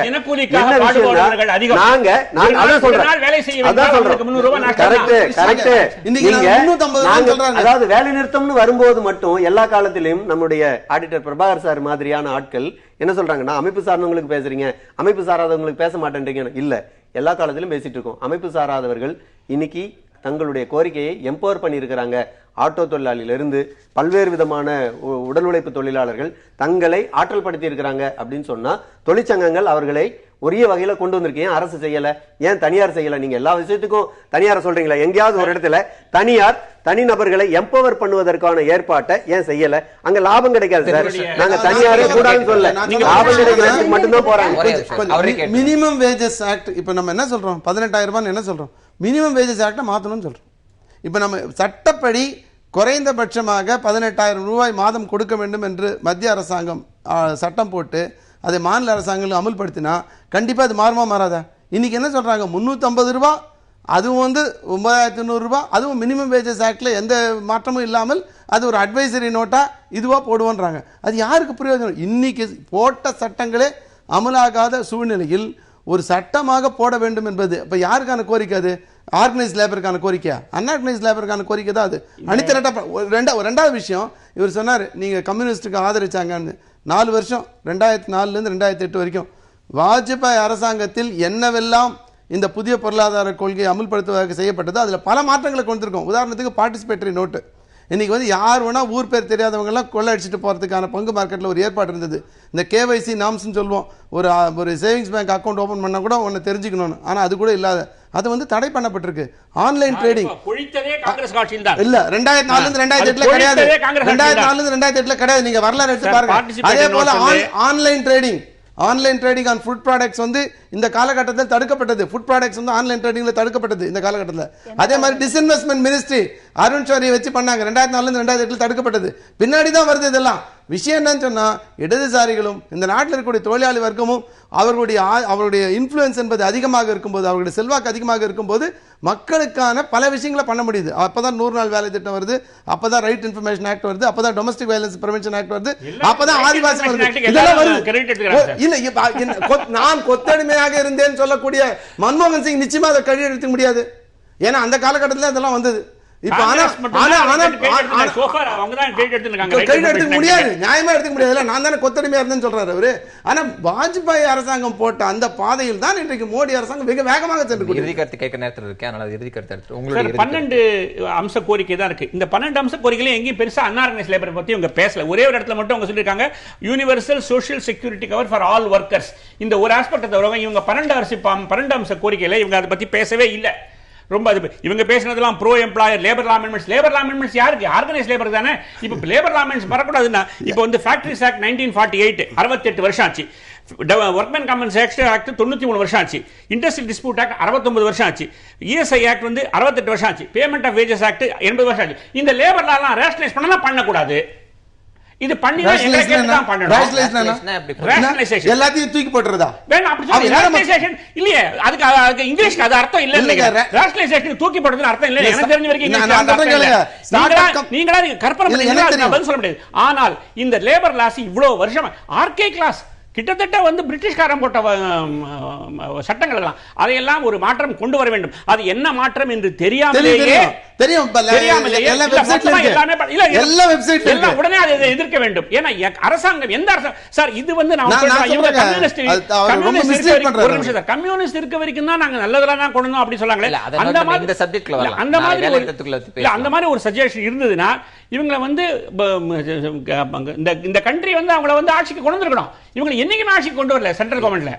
அதாவது வேலை நிறுத்தம்னு வரும்போது மட்டும் எல்லா காலத்திலும் நம்முடைய ஆடிட்டர் பிரபாகர் சார் மாதிரியான ஆட்கள் என்ன சொல்றாங்கன்னா, அமைப்பு சார்ந்தவங்களுக்கு பேசுறீங்க, அமைப்பு சாராதவங்களுக்கு பேச மாட்டேன்றீங்க. இல்ல, எல்லா காலத்திலும் பேசிட்டு இருக்கோம். அமைப்பு சாராதவர்கள் இன்னைக்கு தங்களுடைய கோரிக்கையை எம்பவர் பண்ணியிருக்கிறாங்க. ஆட்டோ தொழிலாளியிலிருந்து பல்வேறு விதமான உடல் உழைப்பு தொழிலாளர்கள் தங்களை ஆற்றல் படுத்தி இருக்கிறாங்க அப்படின்னு சொன்னா, தொழிற்சங்கங்கள் அவர்களை உரிய வகையில கொண்டு வந்திருக்கீங்க. அரசு செய்யல, ஏன் தனியார் செய்யல? நீங்க எல்லா விஷயத்துக்கும் தனியார் சொல்றீங்களா? எங்கேயாவது ஒரு இடத்துல தனியார் தனிநபர்களை எம்பவர் பண்ணுவதற்கான ஏற்பாட்டை ஏன் செய்யல? அங்க லாபம் கிடைக்காது சார். நாங்க தனியாரே கூடாதுன்னு சொல்ல, லாபம் கிடைக்கிறதுக்கு மட்டும்தான் போறாங்க. மினிமம் வேஜஸ் ஆக்ட் இப்ப நம்ம என்ன சொல்றோம், 18,000 ரூபாய் என்ன சொல்றோம்? மினிமம் வேஜஸ் ஆக்டை மாற்றணும்னு சொல்றோம். இப்போ நம்ம சட்டப்படி குறைந்தபட்சமாக 18,000 ரூபாய் மாதம் கொடுக்க வேண்டும் என்று மத்திய அரசாங்கம் சட்டம் போட்டு அதை மாநில அரசாங்கங்கள் அமல்படுத்தினா கண்டிப்பாக அது மாறுமா மாறாதா? இன்னைக்கு என்ன சொல்றாங்க, 350 ரூபாய் அதுவும் வந்து 9,800 ரூபாய், அதுவும் மினிமம் வேஜஸ் ஆக்டில் எந்த மாற்றமும் இல்லாமல் அது ஒரு அட்வைசரி நோட்டாக இதுவாக போடுவோன்றாங்க. அது யாருக்கு பிரயோஜனம்? இன்னைக்கு போட்ட சட்டங்களே அமலாகாத சூழ்நிலையில் ஒரு சட்டமாக போட வேண்டும் என்பது இப்போ யாருக்கான கோரிக்கை? அது ஆர்கனைஸ் லேபருக்கான கோரிக்கையா? அன்ஆர்கனைஸ் லேபருக்கான கோரிக்கை தான் அது. அணித்திரட்ட ரெண்டாவது விஷயம், இவர் சொன்னார் நீங்கள் கம்யூனிஸ்டுக்கு ஆதரிச்சாங்கன்னு. 4 வருஷம் 2004லேருந்து 2008 வரைக்கும் வாஜ்பாய் அரசாங்கத்தில் என்னவெல்லாம் இந்த புதிய பொருளாதார கொள்கையை அமுல்படுத்துவதற்கு செய்யப்பட்டது, அதில் பல மாற்றங்களை கொண்டிருக்கோம். உதாரணத்துக்கு பார்ட்டிசிபேட்டரி நோட்டு. இன்னைக்கு வந்து யார் வேணா ஊர் பேர் தெரியாதவங்கலாம் கொள்ளை அடிச்சுட்டு போகிறதுக்கான பங்கு மார்க்கெட்டில் ஒரு ஏற்பாடு இருந்தது. இந்த கேவைசி நாம்ஸ்ன்னு சொல்லுவோம். ஒரு சேவிங்ஸ் பேங்க் அக்கௌண்ட் ஓப்பன் பண்ணால் கூட ஒன்று தெரிஞ்சுக்கணும்னு. ஆனால் அது கூட இல்லாத அது வந்து தடை பண்ணப்பட்டிருக்கு. ஆன்லைன் ட்ரேடிங் இல்ல 2004லேருந்து 2008 கிடையாது. 2004லேருந்து 2008 கிடையாது. நீங்க வரலாறு எடுத்து பாருங்க. அதே போல online trading on food products வந்து இந்த காலகட்டத்தில் தடுக்கப்பட்டது. ஃபுட் ப்ராடக்ட்ஸ் வந்து ஆன்லைன் ட்ரேடிங்ல தடுக்கப்பட்டது இந்த காலகட்டத்தில். அதே மாதிரி டிஸ்இன்வெஸ்ட்மெண்ட் மினிஸ்ட்ரி அருண் ஷோரியை வச்சு பண்ணாங்க. 2004லேருந்து 2008 தடுக்கப்பட்டது. பின்னாடி தான் வருது இதெல்லாம். விஷயம் என்னன்னு சொன்னா, இடதுசாரிகளும் இந்த நாட்டில் இருக்கக்கூடிய தொழிலாளி வர்க்கமும் அவருடைய இன்ஃப்ளூயன்ஸ் என்பது அதிகமாக இருக்கும்போது, அவருடைய செல்வாக்கு அதிகமாக இருக்கும்போது மக்களுக்கான பல விஷயங்களை பண்ண முடியுது. அப்பதான் 100 நாள் வேலை திட்டம் வருது, அப்பதான் ரைட் இன்ஃபர்மேஷன் ஆக்ட் வருது, அப்பதான் டொமஸ்டிக் வயலன்ஸ் பிரிவென்ஷன் ஆக்ட் வருது, அப்பதான் ஆதிவாசி வருது. இதெல்லாம் வருது. இல்ல நான் கொத்தடிமையாக இருந்தேன்னு சொல்லக்கூடிய மன்மோகன் சிங் நிச்சயமா அதை கழி எடுத்துக்க முடியாது. ஏன்னா அந்த காலகட்டத்தில் இதெல்லாம் வந்தது. இப்ப முடியாது, நியாயமா எடுத்துக்க முடியாது. நான் தானே கொத்தடிமையா இருந்தேன்னு சொல்றாரு அவரு. ஆனா வாஜ்பாய் அரசாங்கம் போட்ட அந்த பாதையில் தான் இன்றைக்கு மோடி அரசாங்கம் வெகு வேகமாக சென்று இறுதி கருத்து கேட்க நேரத்தில் இருக்கு. அதனால இறுதி கருத்து எடுத்து உங்களுக்கு 12 அம்ச கோரிக்கை தான் இருக்கு. இந்த 12 அம்ச கோரிக்கையில எங்கேயும் பெருசா அன்ஆர்கனைஸ்ட் லேபர் பத்தி அவங்க பேசல. ஒரே ஒரு இடத்துல மட்டும் அவங்க சொல்லிருக்காங்க, universal social security cover for all workers. இந்த ஒரு ஆஸ்பெக்ட் தவிர இவங்க 12 அம்ச கோரிக்கையில இவங்க அதை பத்தி பேசவே இல்லை. ரொம்ப அது இவங்க பேசினதெல்லாம் pro employer labour law amendments யாருக்கு? ஆர்கனைஸ் லேபர் தானே. இப்போ லேபர் லா அமெண்ட்மெண்ட்ஸ் வரக்கூடாதுன்னா இப்போ வந்து ஃபேக்டரிஸ் ஆக்ட் 1948 68 வருஷம் ஆச்சு. ஒர்க்மேன் காம்பன்சேஷன் ஆக்ட் 93 வருஷம் ஆச்சு. இண்டஸ்ட்ரியல் டிஸ்பியூட் ஆக்ட் 69 வருஷம் ஆச்சு. இஎஸ்ஐ ஆக்ட் வந்து 68 வருஷம் ஆச்சு. பேமெண்ட் ஆஃப் வேஜஸ் ஆக்ட் 80 வருஷம் ஆச்சு. இந்த லேபர் லாலாம் ரேஷனலைஸ் பண்ணலாம் பண்ணக்கூடாது. இது பண்ணி தான் எல்லாம் பண்ணணும். ரேஷனலைசேஷன் எல்லாத்தையும் தூக்கி போடுறதா? வேணா அப்படி சொல்லி ரேஷனலைசேஷன் இல்லையே. அதுக்கு இங்கிலீஷ்க்கு அது அர்த்தம் இல்ல. ரேஷனலைசேஷன் தூக்கி போடுறதுக்கு அர்த்தம் இல்ல. எனக்கு தெரிஞ்ச வரைக்கும் நீங்களா கற்பனை பண்ணி பதில் சொல்ல முடியாது. ஆனால் இந்த லேபர் லாஸ் இவ்வளவு வருஷம் ஆர்கே கிளாஸ் கிட்டத்தட்ட வந்து பிரிட்டிஷ்காரன் போட்ட சட்டங்கள் எல்லாம் அதையெல்லாம் ஒரு மாற்றம் கொண்டு வர வேண்டும். அது என்ன மாற்றம் என்று தெரியாமலேயே உடனே அதை எதிர்க்க வேண்டும். ஏன்னா அரசாங்கம் எந்த அரசாங்கம் சார் இது வந்து கம்யூனிஸ்ட் இருக்க வரைக்கும் தான் நாங்க நல்லதெல்லாம் கொண்டு வந்தோம் அப்படி சொல்லாங்களே. அந்த மாதிரி ஒரு சஜஷன் இருந்ததுன்னா இவங்களை வந்து இந்த கண்ட்ரி வந்து அவங்கள வந்து ஆட்சிக்கு கொண்டு வந்திருக்கணும். இவங்க என்னைக்குமே ஆட்சிக்கு கொண்டு வரல சென்ட்ரல் கவர்மெண்ட்ல.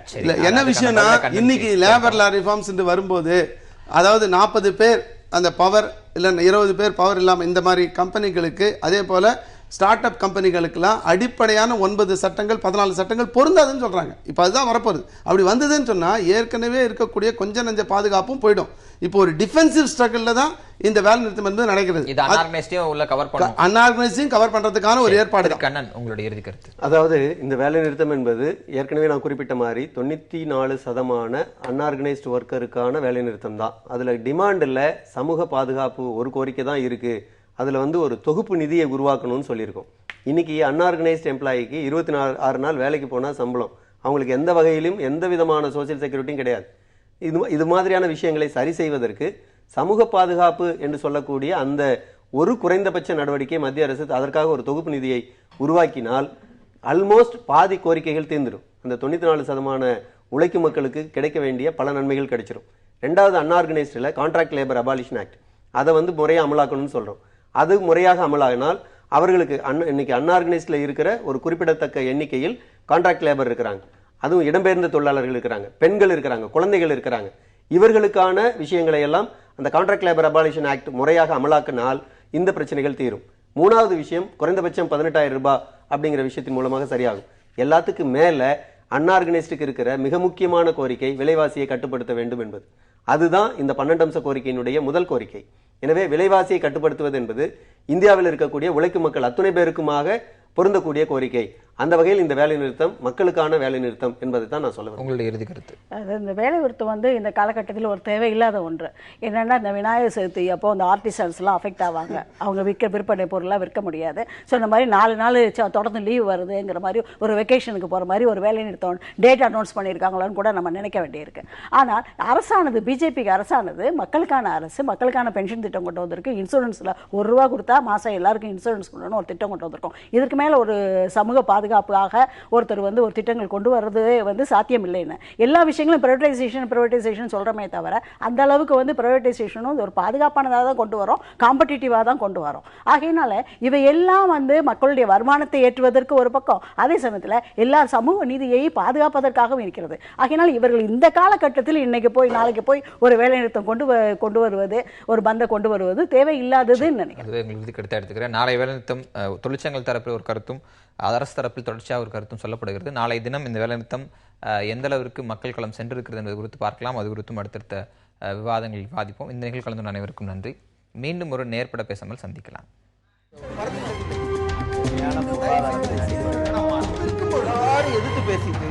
என்ன விஷயம்னா இன்னைக்கு லேபர் லா ரிஃபார்ம்ஸ் வரும்போது அதாவது 40 பேர் அந்த பவர் இல்ல 20 பேர் பவர் இல்லாம இந்த மாதிரி கம்பெனிகளுக்கு, அதே போல ஸ்டார்ட் அப் கம்பெனிகளுக்கெல்லாம் அடிப்படையான 9 சட்டங்கள் 14 சட்டங்கள் பொருந்தாதுன்னு சொல்றாங்க. இப்போ அதுதான் வரப்போகுது. அப்படி வந்ததுன்னு சொன்னா ஏற்கனவே இருக்கக்கூடிய கொஞ்ச நஞ்ச பாதுகாப்பும் போயிடும். இப்போ ஒரு டிஃபென்சிவ் ஸ்ட்ரகிள்ல தான் இந்த வேலை நிறுத்தம் என்பது நடக்கிறது. இது அன்ஆர்கனைஸ்டையும் உள்ள கவர் பண்ணும். அன்ஆர்கனைஸ்டையும் கவர் பண்றதுக்கான ஒரு ஏற்பாடு தான். கண்ணன், உங்களுடைய இறுதி கருத்து. அதாவது இந்த வேலை நிறுத்தம் என்பது ஏற்கனவே நான் குறிப்பிட்ட மாதிரி 94% அன்ஆர்கனைஸ்ட் ஒர்க்கருக்கான வேலை நிறுத்தம் தான். அதுல டிமாண்ட் இல்ல, சமூக பாதுகாப்பு ஒரு கோரிக்கை தான் இருக்கு. அதுல வந்து ஒரு தொகுப்பு நிதியை உருவாக்கணும்னு சொல்லியிருக்கோம். இன்னைக்கு அன்ஆர்கனைஸ்ட் எம்ப்ளாய்க்கு 26 நாள் வேலைக்கு போனா சம்பளம், அவங்களுக்கு எந்த வகையிலும் எந்த விதமான சோசியல் செக்யூரிட்டியும் கிடையாது. இது மாதிரியான விஷயங்களை சரி செய்வதற்கு சமூக பாதுகாப்பு என்று சொல்லக்கூடிய அந்த ஒரு குறைந்தபட்ச நடவடிக்கை மத்திய அரசு அதற்காக ஒரு தொகுப்பு நிதியை உருவாக்கினால் ஆல்மோஸ்ட் பாதி கோரிக்கைகள் தீர்ந்துடும். அந்த 94% உழைக்கும் மக்களுக்கு கிடைக்க வேண்டிய பல நன்மைகள் கிடைச்சிடும். ரெண்டாவது, அன்ஆர்கனைஸ்டில் கான்ட்ராக்ட் லேபர் அபாலிஷன் ஆக்ட், அதை வந்து முறையாக அமலாக்கணும்னு சொல்றோம். அது முறையாக அமலாகினால் அவர்களுக்கு இன்னைக்கு அன்ஆர்கனைஸ்ட்ல இருக்கிற ஒரு குறிப்பிடத்தக்க எண்ணிக்கையில் கான்ட்ராக்ட் லேபர் இருக்கிறாங்க. அதுவும் இடம்பெயர்ந்த தொழிலாளர்கள் இருக்கிறாங்க, பெண்கள் இருக்கிறாங்க, குழந்தைகள் இருக்கிறாங்க. இவர்களுக்கான விஷயங்களை எல்லாம் அந்த கான்ட்ராக்ட் லேபர் அபாலிஷன் ஆக்ட் முறையாக அமலாக்கினால் இந்த பிரச்சனைகள் தீரும். மூணாவது விஷயம், குறைந்தபட்சம் 18,000 ரூபாய் அப்படிங்கிற விஷயத்தின் மூலமாக சரியாகும். எல்லாத்துக்கும் மேல அன்ஆர்கனைஸ்டுக்கு இருக்கிற மிக முக்கியமான கோரிக்கை விலைவாசியை கட்டுப்படுத்த வேண்டும் என்பது. அதுதான் இந்த 12 அம்ச கோரிக்கையினுடைய முதல் கோரிக்கை. எனவே விலைவாசியை கட்டுப்படுத்துவது என்பது இந்தியாவில் இருக்கக்கூடிய உழைக்கும் மக்கள் அத்துணை பேருக்குமாக பொருந்தக்கூடிய கோரிக்கை. அந்த வகையில் இந்த வேலை நிறுத்தம் மக்களுக்கான வேலை நிறுத்தம் என்பதை தான் நான் சொல்ல வரேன். உங்களுடைய இறுதி கருத்து? அது இந்த வேலை நிறுத்தம் வந்து இந்த காலகட்டத்தில் ஒரு தேவையில்லாத ஒன்று. என்னென்னா இந்த விநாயகர் சதுர்த்தி அப்போ அந்த ஆர்டிசன்ஸ்லாம் அஃபெக்ட் ஆவாங்க, அவங்க விற்பனை பொருளாக விற்க முடியாது. ஸோ இந்த மாதிரி 4 நாள் தொடர்ந்து லீவ் வருதுங்கிற மாதிரி ஒரு வெக்கேஷனுக்கு போகிற மாதிரி ஒரு வேலை நிறுத்தம் டேட் அனௌன்ஸ் பண்ணியிருக்காங்களான்னு கூட நம்ம நினைக்க வேண்டியிருக்கு. ஆனால் அரசானது, பிஜேபிக்கு அரசானது மக்களுக்கான அரசு, மக்களுக்கான பென்ஷன் திட்டம் கொண்டு வந்திருக்கு. இன்சூரன்ஸில் ₹1 கொடுத்தா மாதம் எல்லாருக்கும் இன்சூரன்ஸ் கொண்டு ஒரு திட்டம் கொண்டு வந்திருக்கோம். இதுக்கு மேலே ஒரு சமூக பாதுகாப்புக்காக ஒருத்தர் ஒரு திட்டங்கள் கொண்டு வர்றதே சாத்தியம் இல்லைன்னு. எல்லா விஷயங்களும் பிரைவேட்டைசேஷன் சொல்கிறோமே தவிர அந்த அளவுக்கு பிரைவேட்டைசேஷனும் ஒரு பாதுகாப்பானதாக தான் கொண்டு வரோம், காம்படிட்டிவாக தான் கொண்டு வரோம். ஆகையினால இவையெல்லாம் மக்களுடைய வருமானத்தை ஏற்றுவதற்கு ஒரு பக்கம், அதே சமயத்தில் எல்லா சமூக நீதியை பாதுகாப்பதற்காகவும் இருக்கிறது. ஆகையினால் இவர்கள் இந்த காலகட்டத்தில் இன்னைக்கு போய் நாளைக்கு போய் ஒரு வேலைநிறுத்தம் கொண்டு வருவது, ஒரு பந்தை கொண்டு வருவது தேவையில்லாததுன்னு நினைக்கிறேன். அதுவே உங்களுக்கு கருத்தை எடுத்துக்கிறேன். நாளை வேலைநிறுத்தம் தொழிற்சங்கங்கள் தரப்பில் ஒரு கருத்தும் அரசு தரப்பில் தொடர்ச்சியாக ஒரு கருத்தும் சொல்லப்படுகிறது. நாளை தினம் இந்த வேலைநிறுத்தம் எந்த அளவிற்கு மக்கள் களம் சென்றிருக்கிறது என்பது குறித்து பார்க்கலாம். அது குறித்தும் அடுத்தடுத்த விவாதங்களில் விவாதிப்போம். இந்த நிகழ்ச்சி கலந்து அனைவருக்கும் நன்றி. மீண்டும் ஒரு நேர்பட பேசாமல் சந்திக்கலாம். எதிர்த்து பேசிட்டு